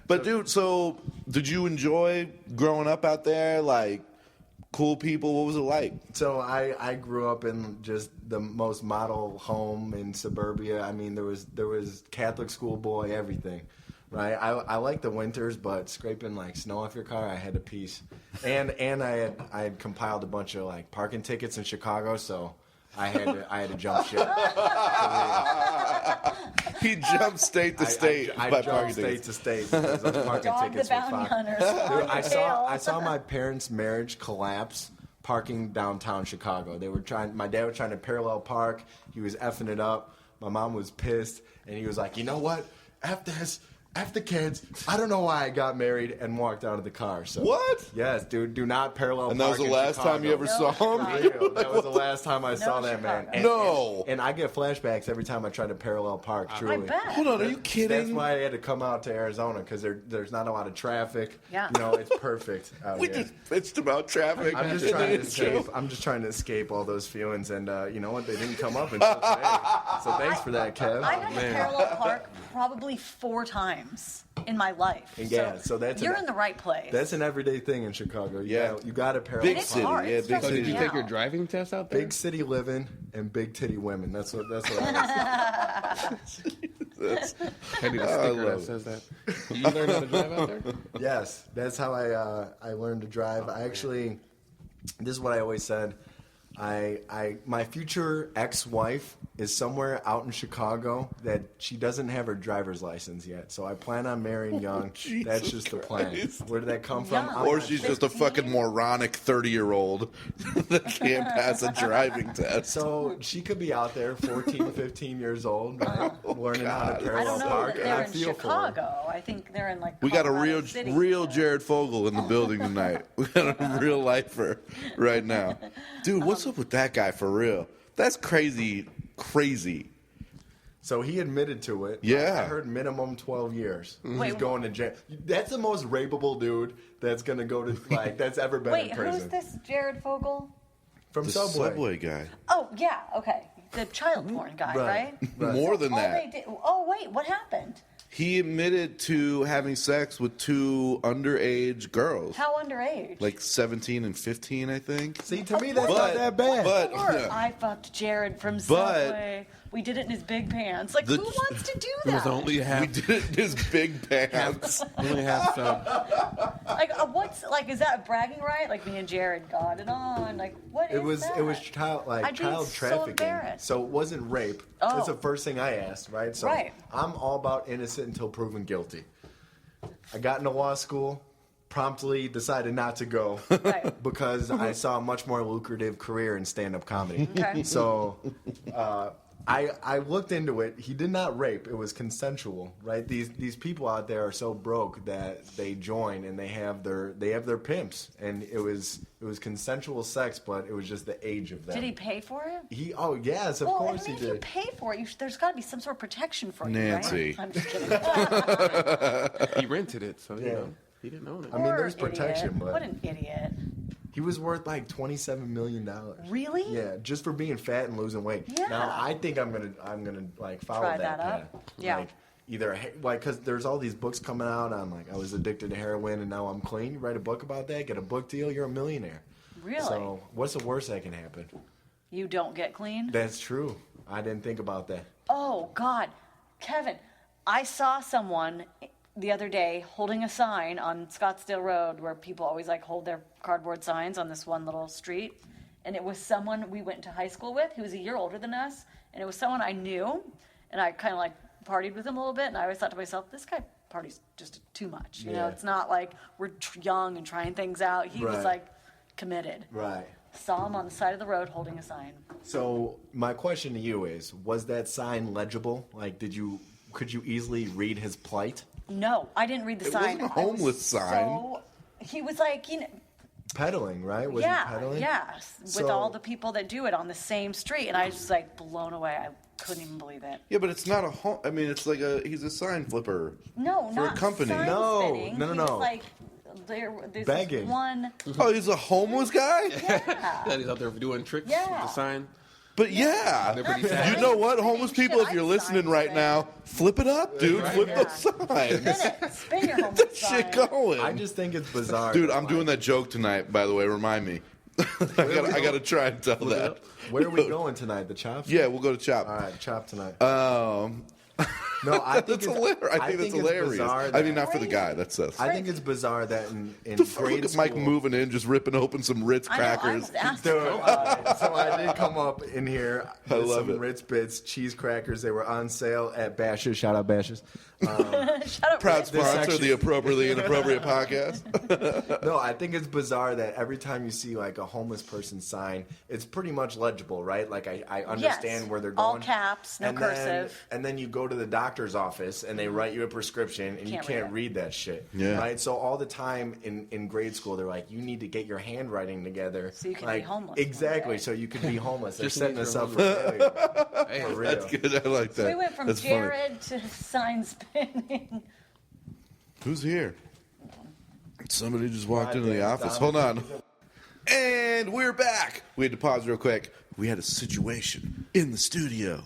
But dude, so did you enjoy growing up out there? Like cool people? What was it like? So I grew up in just the most model home in suburbia. I mean, there was Catholic schoolboy, everything, right? I like the winters, but scraping like snow off your car, I had a piece. And I had compiled a bunch of like parking tickets in Chicago, so I had to jump ship. He jumped state to state I by jumped parking state tickets. to state because those parking Dog the tickets were bounty fine. hunters. Dude, I saw my parents' marriage collapse parking downtown Chicago. My dad was trying to parallel park. He was effing it up. My mom was pissed, and he was like, "You know what? F this. F the kids. I don't know why I got married," and walked out of the car. So What? Yes, dude. Do not parallel And that was park the in last time you ever Chicago. saw No, him? For real. That was the last time I saw that man. Chicago. And- No. And I get flashbacks every time I try to parallel park. I Truly. bet. Hold on, are you kidding? That's why I had to come out to Arizona because there's not a lot of traffic. Yeah. You know, it's perfect out We here. just bitched about traffic. I'm just in trying the to intro. escape. I'm just trying to escape all those feelings, and you know what? They didn't come up until today. So thanks for that, Kev. I had to parallel park probably 4 times in my life. And yeah, so that's you're in the right place. That's an everyday thing in Chicago. Yeah. You got to parallel Big it's city, hard. yeah, It's big stressful So did you me take your out. driving test out there? Big city living and big titty women. That's what I was. I need a I sticker love that it. says that. You learned how to drive out there? Yes, that's how I learned to drive. I actually, this is what I always said. My future ex-wife is somewhere out in Chicago that she doesn't have her driver's license yet. So I plan on marrying young. That's Jesus just the plan. Christ. Where did that come from? Young. I'm Or not she's sure. just a fucking moronic 30-year-old that can't pass a driving test. So she could be out there, 14, 15 years old, right? Learning how to I parallel don't know park. that and I they're in feel for her. Chicago. I think they're in like We got a Colorado City. real Jared Fogle in the building tonight. We got a real lifer right now. Dude, what's up with that guy for real? That's crazy. So he admitted to it. Yeah. I heard minimum 12 years. Wait, He's going to jail. That's the most rapeable dude that's going to go to, like, that's ever been Wait, in prison. who's this Jared Fogle? From The Subway. Subway guy. Oh, yeah, okay. The child porn guy, right? More than Oh, that. wait, what happened? He admitted to having sex with 2 underage girls. How underage? Like 17 and 15, I think. See, to me, that's But- not that bad. but- Sure, yeah. I fucked Jared from But Subway. we did it in his big pants. Like, who wants to do It was that? only half. We did it in his big pants. Only half some. Like, is that a bragging right? Like, me and Jared got it on. Like, what is that? It was child I'd be so trafficking. embarrassed. So it wasn't rape. Oh. That's the first thing I asked, right? So Right. I'm all about innocent until proven guilty. I got into law school, promptly decided not to go Right. because I saw a much more lucrative career in stand-up comedy. Okay. So I looked into it. He did not rape. It was consensual, right? These people out there are so broke that they join and they have their pimps, and it was consensual sex, but it was just the age of them. Did he pay for it? Yes, of course he If you did. pay for it, there's got to be some sort of protection for Nancy. you, right? I'm just kidding. He rented it, so Yeah. he didn't own it. I mean, Poor there's protection, idiot. but What an idiot. he was worth like $27 million. Really? Yeah, just for being fat and losing weight. Yeah. Now I think I'm gonna like follow Try that that path. up? Yeah. Like, either like because there's all these books coming out. I'm like, I was addicted to heroin and now I'm clean. You write a book about that, get a book deal, you're a millionaire. Really? So what's the worst that can happen? You don't get clean? That's true. I didn't think about that. Oh, God. Kevin, I saw someone the other day holding a sign on Scottsdale Road where people always like hold their cardboard signs on this one little street. And it was someone we went to high school with who was a year older than us. And it was someone I knew. And I kind of like partied with him a little bit. And I always thought to myself, this guy parties just too much. You know, Yeah. it's not like we're young and trying things out. He was Right. like committed. Right. Saw him on the side of the road holding a sign. So my question to you is, was that sign legible? Like, could you easily read his plight? No, I didn't read the sign. wasn't a I was homeless sign. so- he was like, Peddling, right? Was he peddling? with So- all the people that do it on the same street, and I was just like blown away. I couldn't even believe it. Yeah, but it's not a home. I mean, it's like he's a sign flipper. No, For a not company. sign No, spinning. no, He no. was like, there's this Begging. one. Oh, he's a homeless guy? Yeah. That he's out there doing tricks with Yeah. the sign. But yeah. Liberty Tag. You know what, homeless people, if you're I'd listening sign right it. now, flip it up, dude. Right. Flip Yeah. those signs. Spin it. Spin your Get homeless that shit sign. going. I just think it's bizarre. Dude, I'm doing that joke tonight, by the way. Remind me. I gotta try and tell that. Where are we going tonight? The Chops? Yeah, we'll go to Chop. All right, Chop tonight. No, I think that's it's hilarious. I think that's it's hilarious. bizarre I mean, that- not for the guy. That's us. I think it's bizarre that in Look grade at school. Mike moving in, just ripping open some Ritz I know, I crackers. was asked Dude, to so I did come up in here I with love some it. Ritz Bits cheese crackers. They were on sale at Bash's. Shout out Bash's. Shut up, Proud Rich. sponsor of section- the Appropriately Inappropriate podcast. No, I think it's bizarre that every time you see like a homeless person sign, it's pretty much legible, right? Like I understand Yes. where they're going. All caps, no and cursive. Then you go to the doctor's office and they write you a prescription and you Can't read can't it. read that shit. Yeah. Right? So all the time in grade school they're like, you need to get your handwriting together. So you can be like, homeless one Exactly, day. so you can be homeless. They're Just setting need us your up for failure. Hey, For real. That's good. I like that. We went from That's funny. Jared to sign spinning. Who's here? Somebody just walked Hi, into the Dan. office. Dom. Hold on. And we're back. We had to pause real quick. We had a situation in the studio,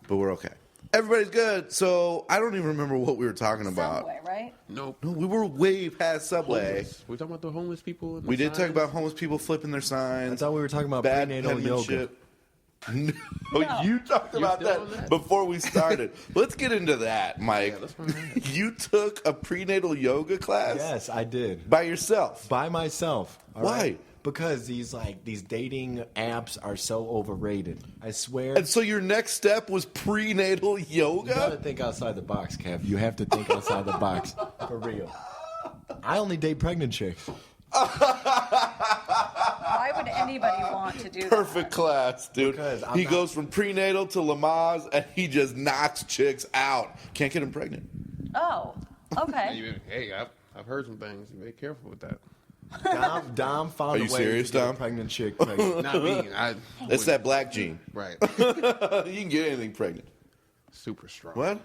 but we're okay. Everybody's good. So I don't even remember what we were talking about. Subway, right? Nope. No, we were way past Subway. Homeless. We're talking about the homeless people. And the We did talk signs. about homeless people flipping their I signs. thought we were talking about Bad prenatal yoga. penmanship. No, No. you talked about still on that that? before we started. Let's get into that, Mike. Yeah, that's fine. You took a prenatal yoga class Yes, I did. by yourself. By myself. all Why? right? Because these dating apps are so overrated. I swear. And so your next step was prenatal You gotta yoga? think outside the box, Kev. You have to think outside the box. For real. I only date pregnant chicks. Why would anybody want to do that? Perfect class, dude. Because I'm He not- goes from prenatal to Lamaze, and he just knocks chicks out. Can't get him pregnant. Oh, okay. Hey, I've heard some things. Be careful with that. Dom found Are a you way serious, to get Dom? a pregnant chick pregnant. Not me. It's that black gene. Right. You can get anything pregnant. Super strong. What?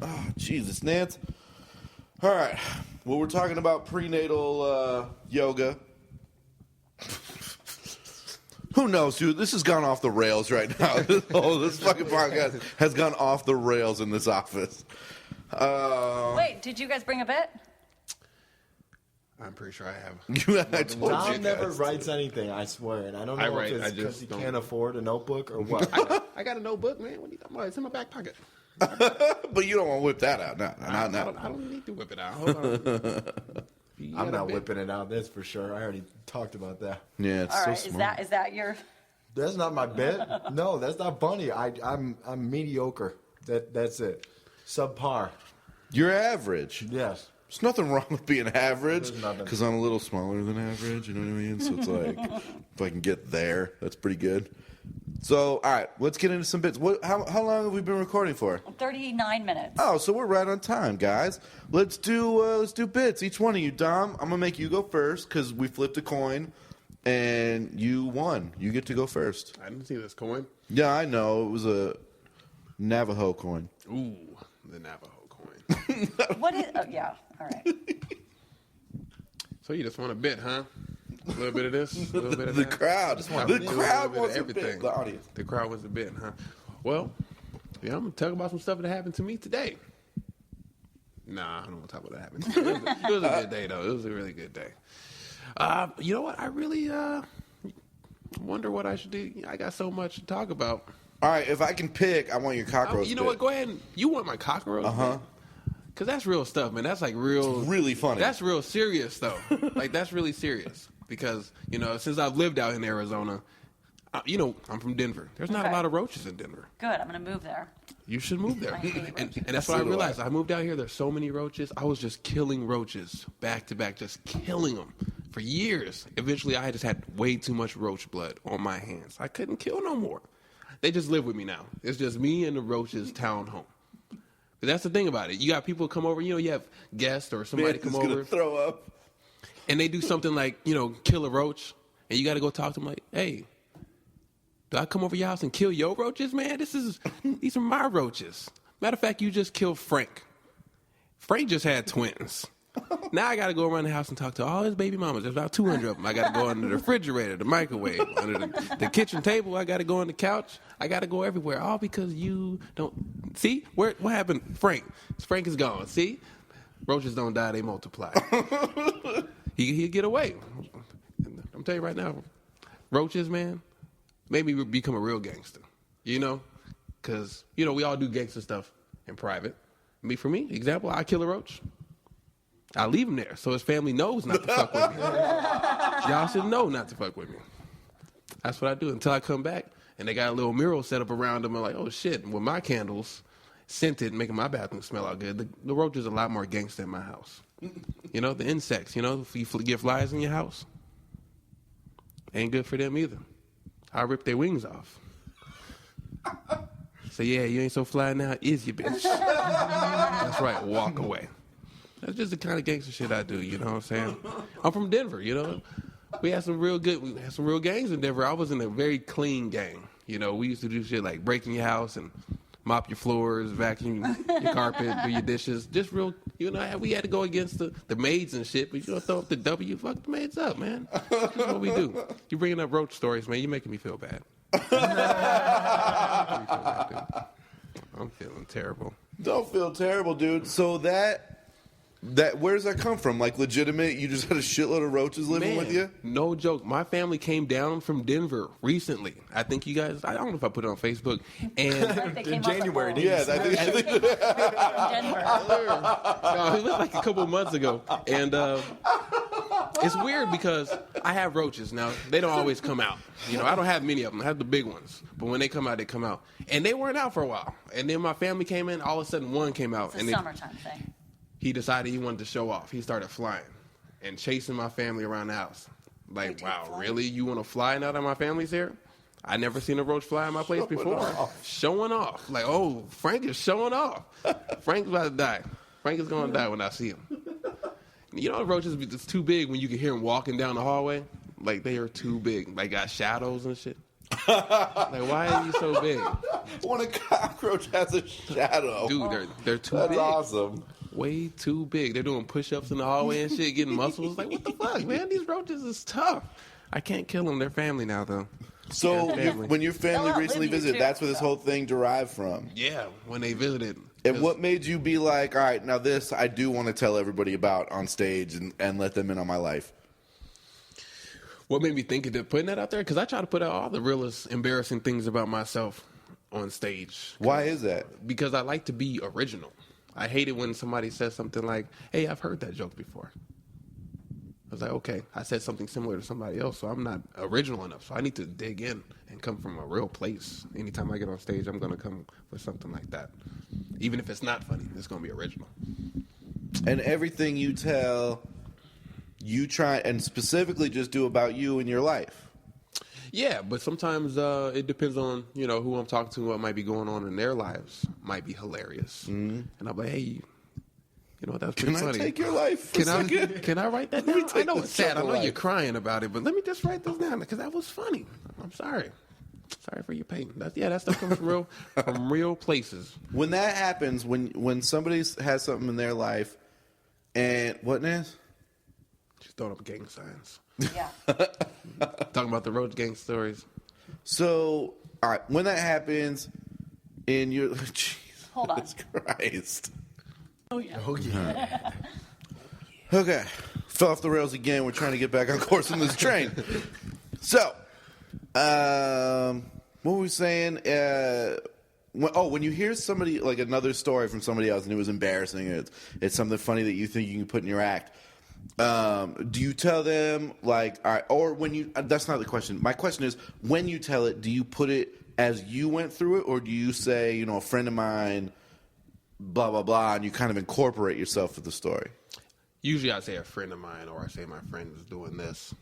Oh, Jesus, Nance. All right. Well, we're talking about prenatal yoga. Who knows, dude? This has gone off the rails right now. This fucking podcast has gone off the rails in this office. Wait, did you guys bring a bit? I'm pretty sure I have. I told you Tom never guys. writes anything, I swear. And I don't know if it's because he can't afford a notebook or what. I got a notebook, man. What are you talking about? It's in my back pocket. But you don't want to whip that out. No, I don't need to whip it out. Hold on. I'm not whipping it out, that's for sure. I already talked about that. Yeah, it's All so right, smart. is that your? That's not my bit. No, that's not funny. I'm mediocre. That's it. Subpar. You're average. Yes. There's nothing wrong with being average There's nothing. because I'm a little smaller than average. You know what I mean? So it's like if I can get there, that's pretty good. So all right, let's get into some bits. How long have we been recording for? 39 minutes. Oh, so we're right on time, guys. Let's do bits. Each one of you, Dom. I'm gonna make you go first because we flipped a coin, and you won. You get to go first. I didn't see this coin. Yeah, I know. It was a Navajo coin. Ooh, the Navajo coin. What is? Oh, yeah. All right. So you just want a bit, huh? A little bit of this, a little bit of The that. crowd. A The little crowd bit of wants a everything. bit. The audience. The crowd wants a bit, huh? Well, yeah, I'm gonna talk about some stuff that happened to me today. Nah, I don't want to talk about what happened. It was a good day, though. It was a really good day. You know what? I really wonder what I should do. I got so much to talk about. All right, if I can pick, I want your cockroach. You know bit. what? Go ahead. You want my cockroach? Because that's real stuff, man. That's like real. It's really funny. That's real serious, though. Like, that's really serious. Because, since I've lived out in Arizona, I'm from Denver. There's not a Okay. lot of roaches in Denver. Good. I'm gonna move there. You should move there. I hate And roaches. that's what I So do I. realized. I moved out here. There's so many roaches. I was just killing roaches back to back, just killing them for years. Eventually, I just had way too much roach blood on my hands. I couldn't kill no more. They just live with me now. It's just me and the roaches townhome. But that's the thing about it. You got people come over. You have guests or somebody Man, come it's gonna over, throw up. and they do something like kill a roach, and you got to go talk to them like, hey. Do I come over your house and kill your roaches, man? These are my roaches. Matter of fact, you just killed Frank. Frank just had twins. Now I got to go around the house and talk to all his baby mamas. There's about 200 of them. I got to go under the refrigerator, the microwave, under the kitchen table. I got to go on the couch. I got to go everywhere. All because you don't. See? What happened? Frank is gone. See? Roaches don't die. They multiply. He'll get away. I'm telling you right now, roaches, man, made me become a real gangster, because, we all do gangster stuff in private. For me, example, I kill a roach. I leave him there so his family knows not to fuck with me. Y'all should know not to fuck with me. That's what I do until I come back, and they got a little mural set up around them. I'm like, oh, shit, with my candles scented, making my bathroom smell out good. The roach is a lot more gangster in my house. The insects, if you get flies in your house, ain't good for them either. I rip their wings off. Say, yeah, you ain't so fly now, is you, bitch? That's right, walk away. That's just the kind of gangster shit I do, you know what I'm saying? I'm from Denver, We had some real gangs in Denver. I was in a very clean gang. We used to do shit like break in your house and mop your floors, vacuum your carpet, do your dishes. Just real, we had to go against the maids and shit, but throw up the W, fuck the maids up, man. That's what we do. You bringing up roach stories, man, you're making me feel bad. I'm feeling terrible. Don't feel terrible, dude. So that where does that come from? Like legitimate? You just had a shitload of roaches living with you? No joke. My family came down from Denver recently. I think you guys, I don't know if I put it on Facebook. And They came In off the January, boat. didn't Yeah, I think From Denver. no, it was like a couple months ago. And it's weird because I have roaches. Now, they don't always come out. I don't have many of them. I have the big ones. But when they come out, they come out. And they weren't out for a while. And then my family came in. All of a sudden, one came out. It's a summertime thing. He decided he wanted to show off. He started flying and chasing my family around the house. Like, wow, really? You want to fly now that my family's here? I never seen a roach fly in my place before. Showing off. Like, oh, Frank is showing off. Frank's about to die. Frank is going to die when I see him. Roaches is too big when you can hear them walking down the hallway. Like, they are too big. Like, got shadows and shit. Like, why are you so big? When a cockroach has a shadow. Dude, they're too That's big. awesome. Way too big. They're doing push-ups in the hallway and shit, getting muscles. Like, what the fuck, man? These roaches is tough. I can't kill them. They're family now, though. So Yeah, family. when your family They'll recently outlive you, visited, too, that's where this so. whole thing derived from. Yeah, when they visited, And what made you be like, all right, now this I do want to tell everybody about on stage and let them in on my life? What made me think of putting that out there? Because I try to put out all the realest, embarrassing things about myself on stage. Why is that? Because I like to be original. I hate it when somebody says something like, hey, I've heard that joke before. I was like, okay, I said something similar to somebody else, so I'm not original enough. So I need to dig in and come from a real place. Anytime I get on stage, I'm going to come with something like that. Even if it's not funny, it's going to be original. And everything you tell, you try and specifically just do about you and your life. Yeah, but sometimes it depends on, who I'm talking to, what might be going on in their lives. Might be hilarious. Mm-hmm. And I'm like, hey, that's pretty funny. Can I take your life for a second? Can I write that down? I know it's sad. I know you're crying about it, but let me just write this down because that was funny. I'm sorry. Sorry for your pain. That stuff comes from real places. When that happens, when somebody has something in their life, and what, Nance? She's throwing up gang signs. Yeah. Talking about the road gang stories. So, all right, when that happens, in your Hold on. Christ. Oh yeah. Okay, fell off the rails again. We're trying to get back on course on this train. So, what were we saying? When you hear somebody, like another story from somebody else and it was embarrassing, it's something funny that you think you can put in your act, do you tell them, like, all right, or when you, that's not the question. My question is, when you tell it, do you put it as you went through it, or do you say, a friend of mine, blah, blah, blah, and you kind of incorporate yourself with the story? Usually I say a friend of mine, or I say my friend is doing this,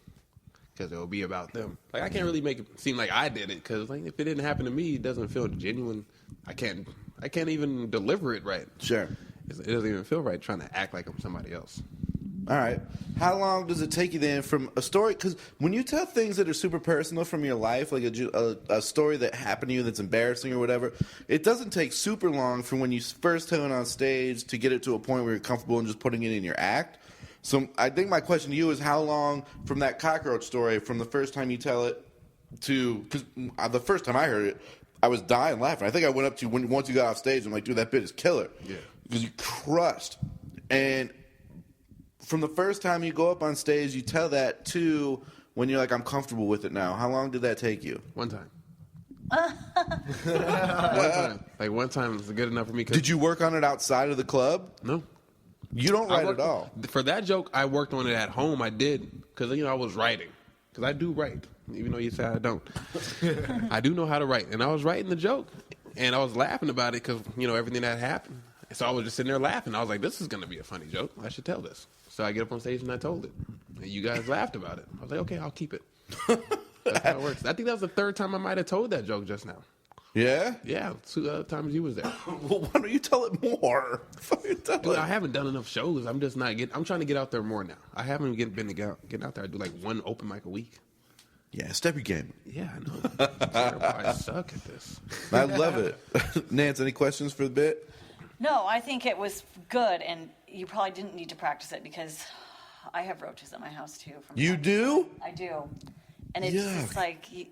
because it will be about them. Like, I can't really make it seem like I did it, because like, if it didn't happen to me, it doesn't feel genuine. I can't even deliver it right. Sure. It doesn't even feel right trying to act like I'm somebody else. All right. How long does it take you then from a story? Because when you tell things that are super personal from your life, like a story that happened to you that's embarrassing or whatever, it doesn't take super long from when you first tell it on stage to get it to a point where you're comfortable in just putting it in your act. So I think my question to you is how long from that cockroach story, from the first time you tell it to, because the first time I heard it, I was dying laughing. I think I went up to you once you got off stage, I'm like, dude, that bit is killer. Yeah. Because you crushed. And from the first time you go up on stage, you tell that to when you're like, I'm comfortable with it now. How long did that take you? One time. One time. Like, one time was good enough for me. Did you work on it outside of the club? No. You don't write at all. For that joke, I worked on it at home. I did. Because, I was writing. Because I do write. Even though you say I don't. I do know how to write. And I was writing the joke. And I was laughing about it because, everything that happened. So I was just sitting there laughing. I was like, this is going to be a funny joke. I should tell this. So I get up on stage and I told it. And you guys laughed about it. I was like, okay, I'll keep it. That's how it works. I think that was the third time I might have told that joke just now. Yeah? Yeah, 2 other times you was there. Well, why don't you tell it more? Dude, I haven't done enough shows. I'm just not I'm trying to get out there more now. I haven't been getting out there. I do like one open mic a week. Yeah, step your game. Yeah, I know. Terrible. I suck at this. I love it. Nance, any questions for the bit? No, I think it was good, and you probably didn't need to practice it because I have roaches at my house too. You do? I do, and it's just like it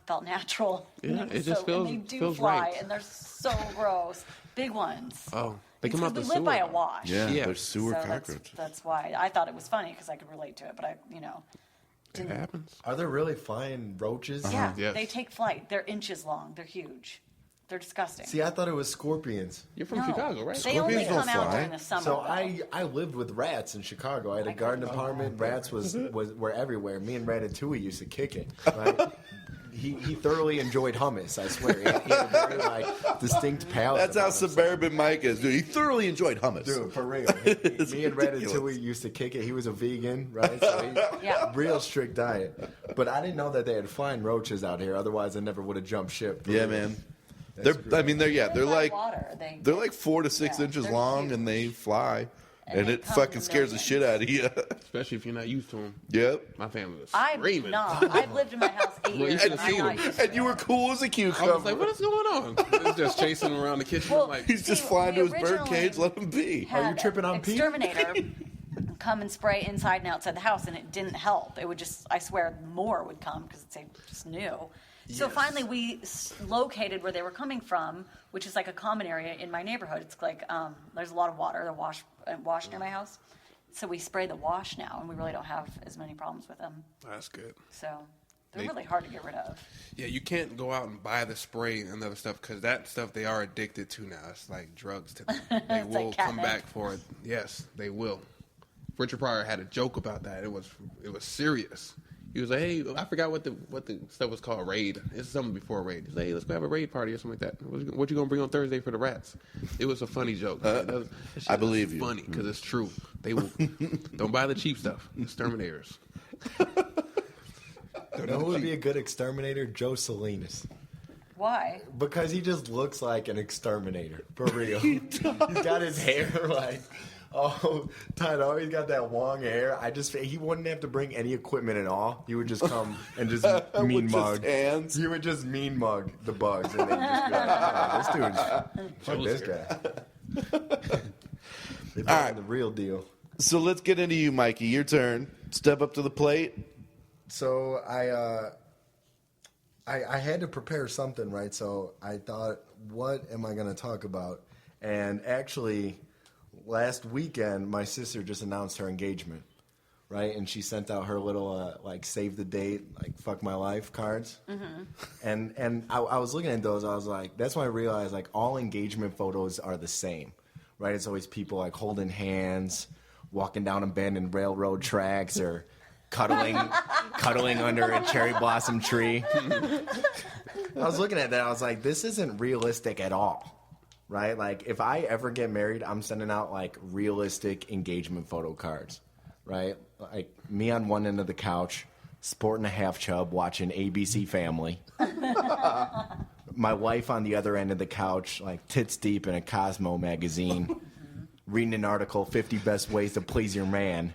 felt natural. Yeah, it just feels. And they do feels fly, right. and they're so gross. Big ones. Oh, they come out the we sewer. live by a wash. Yeah, they're sewer so cockroaches. That's why I thought it was funny because I could relate to it, but It happens. Are there really flying roaches? Yeah, Yes. they take flight. They're inches long. They're huge. They're disgusting. See, I thought it was scorpions. You're from Chicago, right? They only Scorpions don't come out fly. during the summer. So though. I lived with rats in Chicago. I had a garden apartment. Rats were everywhere. Me and Ratatouille used to kick it. Right? He thoroughly enjoyed hummus. I swear. He had a very distinct palate. That's how about himself. suburban Mike is, dude. He thoroughly enjoyed hummus. Dude, for real. Me and Ratatouille used to kick it. He was a vegan, right? So real strict diet. But I didn't know that they had flying roaches out here. Otherwise, I never would have jumped ship. Yeah, man. They're like 4 to 6 inches long, and they fly. And it fucking scares the shit out of you. Especially if you're not used to them. Yep. My family was I'm screaming. not. I've lived in my house 8 Well, you years. should And have I'm seen not him. used to And you were cool as a I cucumber. was like, what is going on? He was just chasing around the kitchen. Well, I'm like, He's just See, flying to we his bird cage. Let him be. had Are you tripping on Pete? exterminator come and spray inside and outside the house, and it didn't help. It would just, I swear, more would come because it's just new. So finally we located where they were coming from, which is like a common area in my neighborhood. It's like there's a lot of water, the wash near my house. So we spray the wash now, and we really don't have as many problems with them. That's good. So they're really hard to get rid of. Yeah, you can't go out and buy the spray and other stuff because that stuff they are addicted to now. It's like drugs to them. They will like come catnip. back for it. Yes, they will. Richard Pryor had a joke about that. It was serious. He was like, "Hey, I forgot what the stuff was called. Raid. It's something before raid." He's like, "Hey, let's go have a raid party or something like that. What you gonna bring on Thursday for the rats?" It was a funny joke. I believe you. Funny because it's true. They will. Don't buy the cheap stuff. Exterminators. You know who would be a good exterminator? Joe Salinas. Why? Because he just looks like an exterminator, for real. He's got his hair like, tied up. He's got that long hair. He wouldn't have to bring any equipment at all. He would just come and just mean mug. Hands. He would just mean mug the bugs, and they'd just be like, "Oh, this dude's fuck this guy." They All right. the real deal. So let's get into you, Mikey. Your turn. Step up to the plate. So I had to prepare something, right? So I thought, what am I going to talk about? And actually, last weekend, my sister just announced her engagement, right? And she sent out her little save the date, fuck my life cards. Mm-hmm. And I was looking at those. I was like, that's when I realized all engagement photos are the same, right? It's always people holding hands, walking down abandoned railroad tracks, or cuddling under a cherry blossom tree. I was looking at that. I was like, this isn't realistic at all, right? If I ever get married, I'm sending out realistic engagement photo cards, right? Me on one end of the couch, sporting a half chub, watching ABC Family. My wife on the other end of the couch, tits deep in a Cosmo magazine, reading an article, 50 Best Ways to Please Your Man.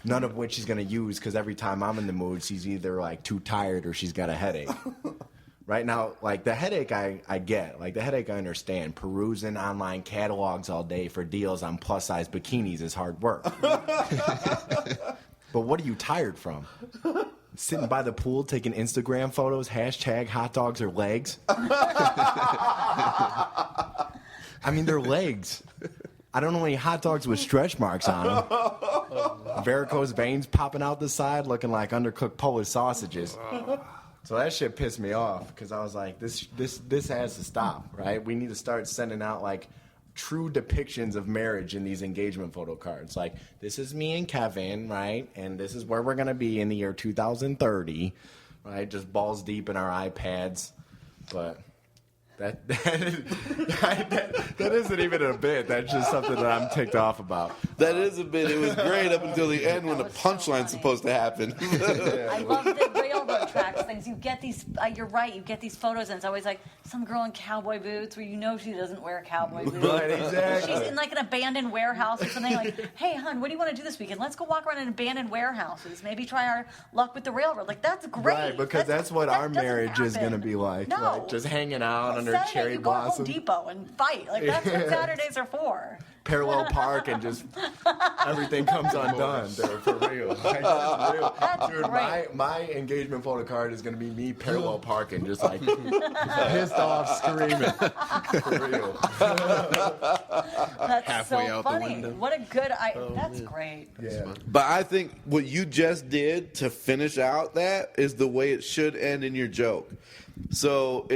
None of which she's going to use because every time I'm in the mood, she's either too tired or she's got a headache. Right now, the headache I get. The headache I understand. Perusing online catalogs all day for deals on plus-size bikinis is hard work. But what are you tired from? Sitting by the pool taking Instagram photos, hashtag hot dogs or legs? I mean, they're legs. I don't know any hot dogs with stretch marks on them. Varicose veins popping out the side looking like undercooked Polish sausages. So that shit pissed me off because I was like, this has to stop, right? We need to start sending out true depictions of marriage in these engagement photo cards. This is me and Kevin, right? And this is where we're going to be in the year 2030, right? Just balls deep in our iPads. But that isn't even a bit. That's just something that I'm ticked off about. That is a bit. It was great up until the end when the punchline's supposed to happen. I love the railroad tracks things. You get these. You're right. You get these photos, and it's always some girl in cowboy boots, where she doesn't wear cowboy boots. Right, exactly. She's in an abandoned warehouse or something. Hey, hon, what do you want to do this weekend? Let's go walk around in abandoned warehouses. Maybe try our luck with the railroad. That's great. Right, because that's what our marriage is going to be like. No. Just hanging out under Saturday, cherry you go to Home blossom. Depot and fight. That's what Saturdays are for. Parallel park and just everything comes undone. Dude, for real. That's real. Dude, great. my engagement photo card is going to be me parallel parking, just pissed off, screaming. For real. That's Halfway so out the funny. window. What a good that's great. Yeah. But I think what you just did to finish out that is the way it should end in your joke. So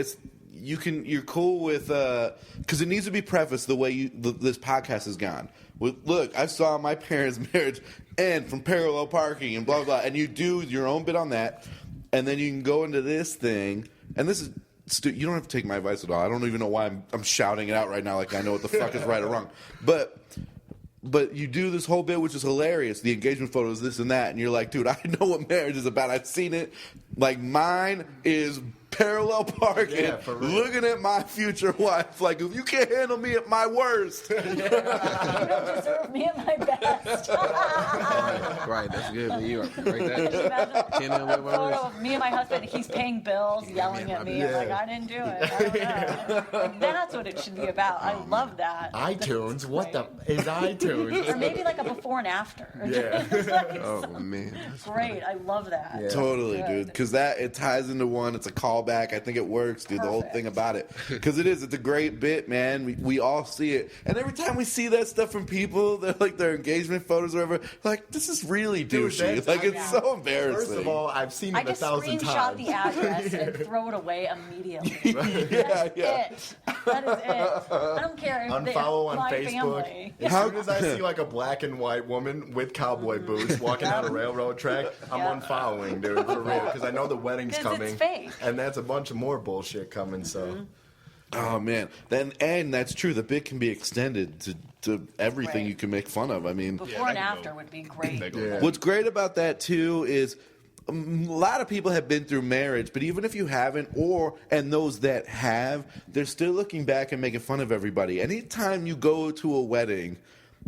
you're cool with because it needs to be prefaced the way this podcast has gone. Look, I saw my parents' marriage end from parallel parking and blah blah blah, and you do your own bit on that, and then you can go into this thing, and this is. You don't have to take my advice at all. I don't even know why I'm shouting it out right now like I know what the fuck is right or wrong. But you do this whole bit, which is hilarious. The engagement photos, this and that. And you're like, dude, I know what marriage is about. I've seen it. Mine is parallel parking, Yeah, for real. looking at my future wife. If you can't handle me at my worst. You don't deserve me at my best. Right, that's good. Man. You are right there. Imagine Can't have a what photo words. of me and my husband. He's paying bills, yelling at me. I'm I didn't do it. I don't know. That's what it should be about. I love that. iTunes? What the is iTunes? Or maybe a before and after. Yeah. Oh man, that's Great. I love that. Yeah. Totally, Good. dude. Because it ties into one. It's a callback callback. I think it works, dude. The whole thing about it, because it's a great bit, man. We all see it, and every time we see that stuff from people, they're like their engagement photos or whatever, like this is really douchey. Like it's so embarrassing. First of all, I've seen it 1,000 times. I just screenshot the address and throw it away immediately. That's it. That is it. I don't care if Unfollow on my Facebook. family. As soon as I see like a black and white woman with cowboy boots walking down a railroad track, I'm unfollowing, dude, for real, because I know the wedding's coming, it's fake. and that's a bunch of more bullshit coming. So, oh man, and that's true. The bit can be extended to everything you can make fun of. I mean, before and after would be great. What's great about that too is a lot of people have been through marriage, but even if you haven't, and those that have, they're still looking back and making fun of everybody. Anytime you go to a wedding,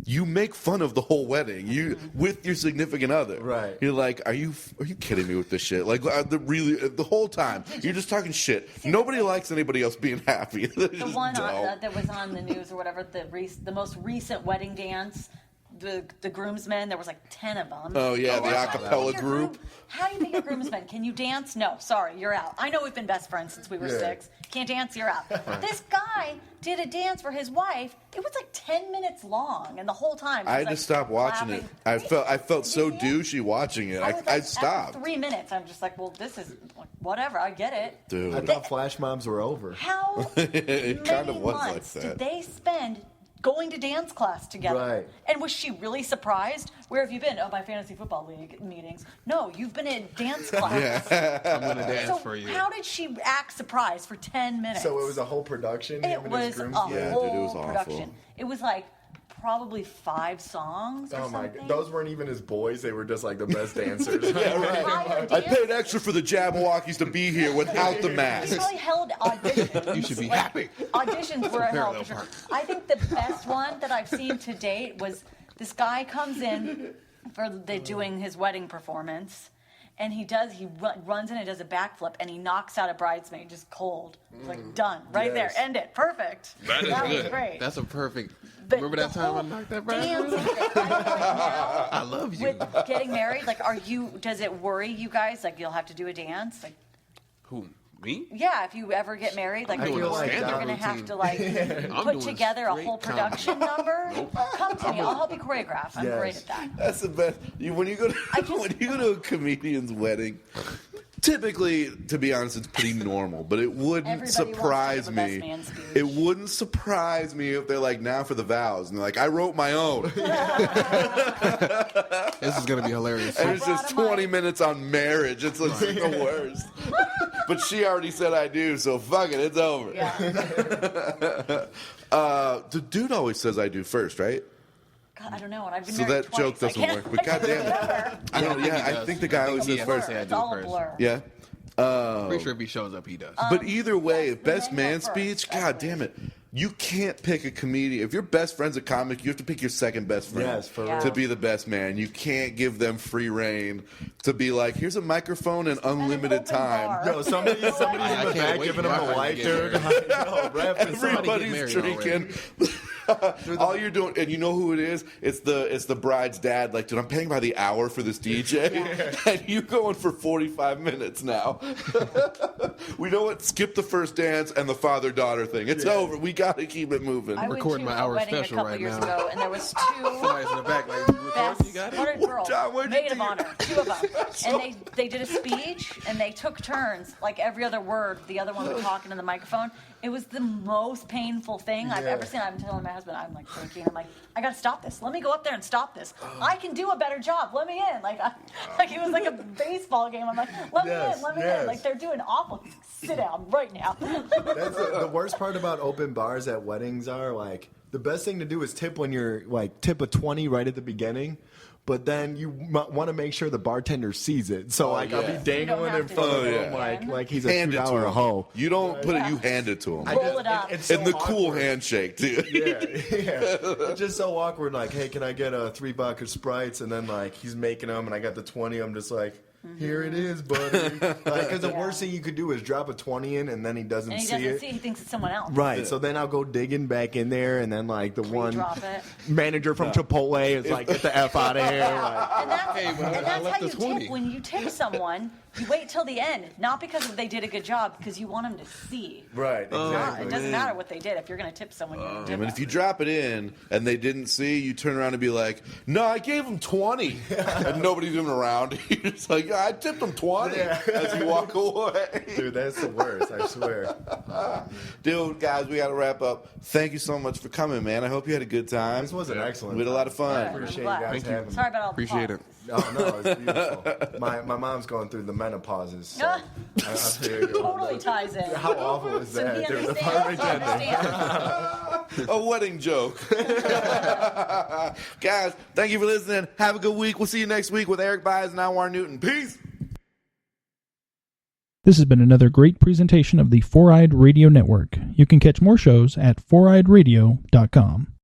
you make fun of the whole wedding. With your significant other. Right. You're like, are you kidding me with this shit? Like the whole time you're just talking shit. Nobody likes anybody else being happy. The one that was on the news or whatever, the most recent wedding dance. The groomsmen, there was like 10 of them. Oh, yeah, the a cappella group. How do you make your groomsmen? Can you dance? No, sorry, you're out. I know we've been best friends since we were 6. Can't dance, you're out. This guy did a dance for his wife. It was like 10 minutes long, and the whole time I had to stop watching it. I felt so douchey watching it. I stopped. After 3 minutes, I'm just like, well, this is whatever. I get it. Dude. I thought flash mobs were over. How it kind of was like months that. did they spend going to dance class together? Right. And was she really surprised? Where have you been? Oh, my fantasy football league meetings. No, you've been in dance class. I'm going to dance for you. How did she act surprised for 10 minutes? So it was a whole production. It was a whole dude, it was production. awful. It was like probably 5 songs or Oh my something. god, those weren't even his boys. They were just like the best dancers. I paid extra for the Jabberwockies to be here without the He mask. probably held auditions. You should be happy. Auditions were held. parallel For sure. park. I think the best one that I've seen to date was this guy comes in for doing his wedding performance, and he runs in and does a backflip, and he knocks out a bridesmaid just cold. It's like done right there, end it, perfect. That is was good. great. That's a perfect. But Remember that the time I whole knocked that dancing bride? thing, I know right now, I love you. with getting married, like, does it worry you guys? Like, you'll have to do a dance? Like, Who? Me? yeah, if you ever get married, like, I'm you're doing a worried you're stand-up going to have routine. to, like, I'm put doing together a straight whole comedy. production number? Come to me. I'll help you choreograph. I'm great at that. That's the best. When you go to a comedian's wedding, typically, to be honest, it's pretty normal. But it wouldn't Everybody surprise wants to give a me. best man speech. It wouldn't surprise me if they're like, now for the vows, and they're like, I wrote my own. This is gonna be hilarious. And it's just brought 'em 20 minutes on marriage. It's like the worst. But she already said I do, so fuck it, it's over. Yeah. The dude always says I do first, right? God, I don't know. And I've been So married that twice. joke doesn't I can't- work. But goddamn it. I don't think he I does. think the guy always he says has to first. say I It's do all a first. blur. Yeah. Pretty sure if he shows up, he does. But either way, yes, the best men go man first. speech, That's god what damn it. You can't pick a comedian. If your best friend's a comic, you have to pick your second best friend Yes, for real. to be the best man. You can't give them free reign to be like, here's a microphone and unlimited open time. bar. Yo, somebody's in the can't back wait giving for him my a friend white to dude. get Yo, rap is Everybody's married drinking. All you're doing, and you know who it is? It's the bride's dad. Like, dude, I'm paying by the hour for this DJ, and you going for 45 minutes now. We know what? Skip the first dance and the father-daughter thing. It's over. We got to keep it moving. I went recording to my a hour wedding special a couple right years now. ago, and there was 2 Somebody's in the back, like, you recording? best You got it? what a girl, John, what'd you maid of do? honor, 2 of them, and they did a speech, and they took turns, like every other word, the other one was talking in the microphone. It was the most painful thing I've ever seen. I'm telling my husband, I'm like drinking, I'm like, I gotta stop this. Let me go up there and stop this. I can do a better job. Let me in. Like it was like a baseball game. I'm like, let me in. Like they're doing awful. Sit down right now. That's the worst part about open bars at weddings are like the best thing to do is tip when you're like tip a 20 right at the beginning. But then you want to make sure the bartender sees it. So I'll be dangling in front of him like he's a Hand it to $2 him. hoe. You don't put it. You hand it to him. Roll it up. It's And so the cool awkward. handshake, too. Yeah. It's just so awkward. Like, hey, can I get a 3 vodka Sprites? And then like he's making them, and I got the 20. I'm just like, here it is, buddy. Because the worst thing you could do is drop a 20 in, and then he doesn't And he see doesn't it. see. He thinks it's someone else. Right. So then I'll go digging back in there, and then like the one Drop it. manager from Chipotle is like, get the F out of here. Like, And that's, Hey, but and I that's left how you the 20. tip. When you tip someone, You wait till the end, not because they did a good job, because you want them to see. Right, exactly. It doesn't matter what they did. If you're going to tip someone, you're going to tip I mean, them. if you drop it in and they didn't see, you turn around and be like, "No, I gave them 20," and nobody's even around. You're just like, "I tipped them 20," as you walk away. Dude, that's the worst, I swear. Dude, guys, we got to wrap up. Thank you so much for coming, man. I hope you had a good time. This was an excellent We had a lot of fun. Yeah, Appreciate I'm you glad. guys Thank you. having me. Sorry about all the Appreciate pauses. it. Oh, no, it's beautiful. My mom's going through the menopauses. So I figured Totally ties in. how awful is So that, he dude? understands. He understands. A wedding joke. Guys, thank you for listening. Have a good week. We'll see you next week with Eric Byes and Anwar Newton. Peace. This has been another great presentation of the Four-Eyed Radio Network. You can catch more shows at foureyedradio.com.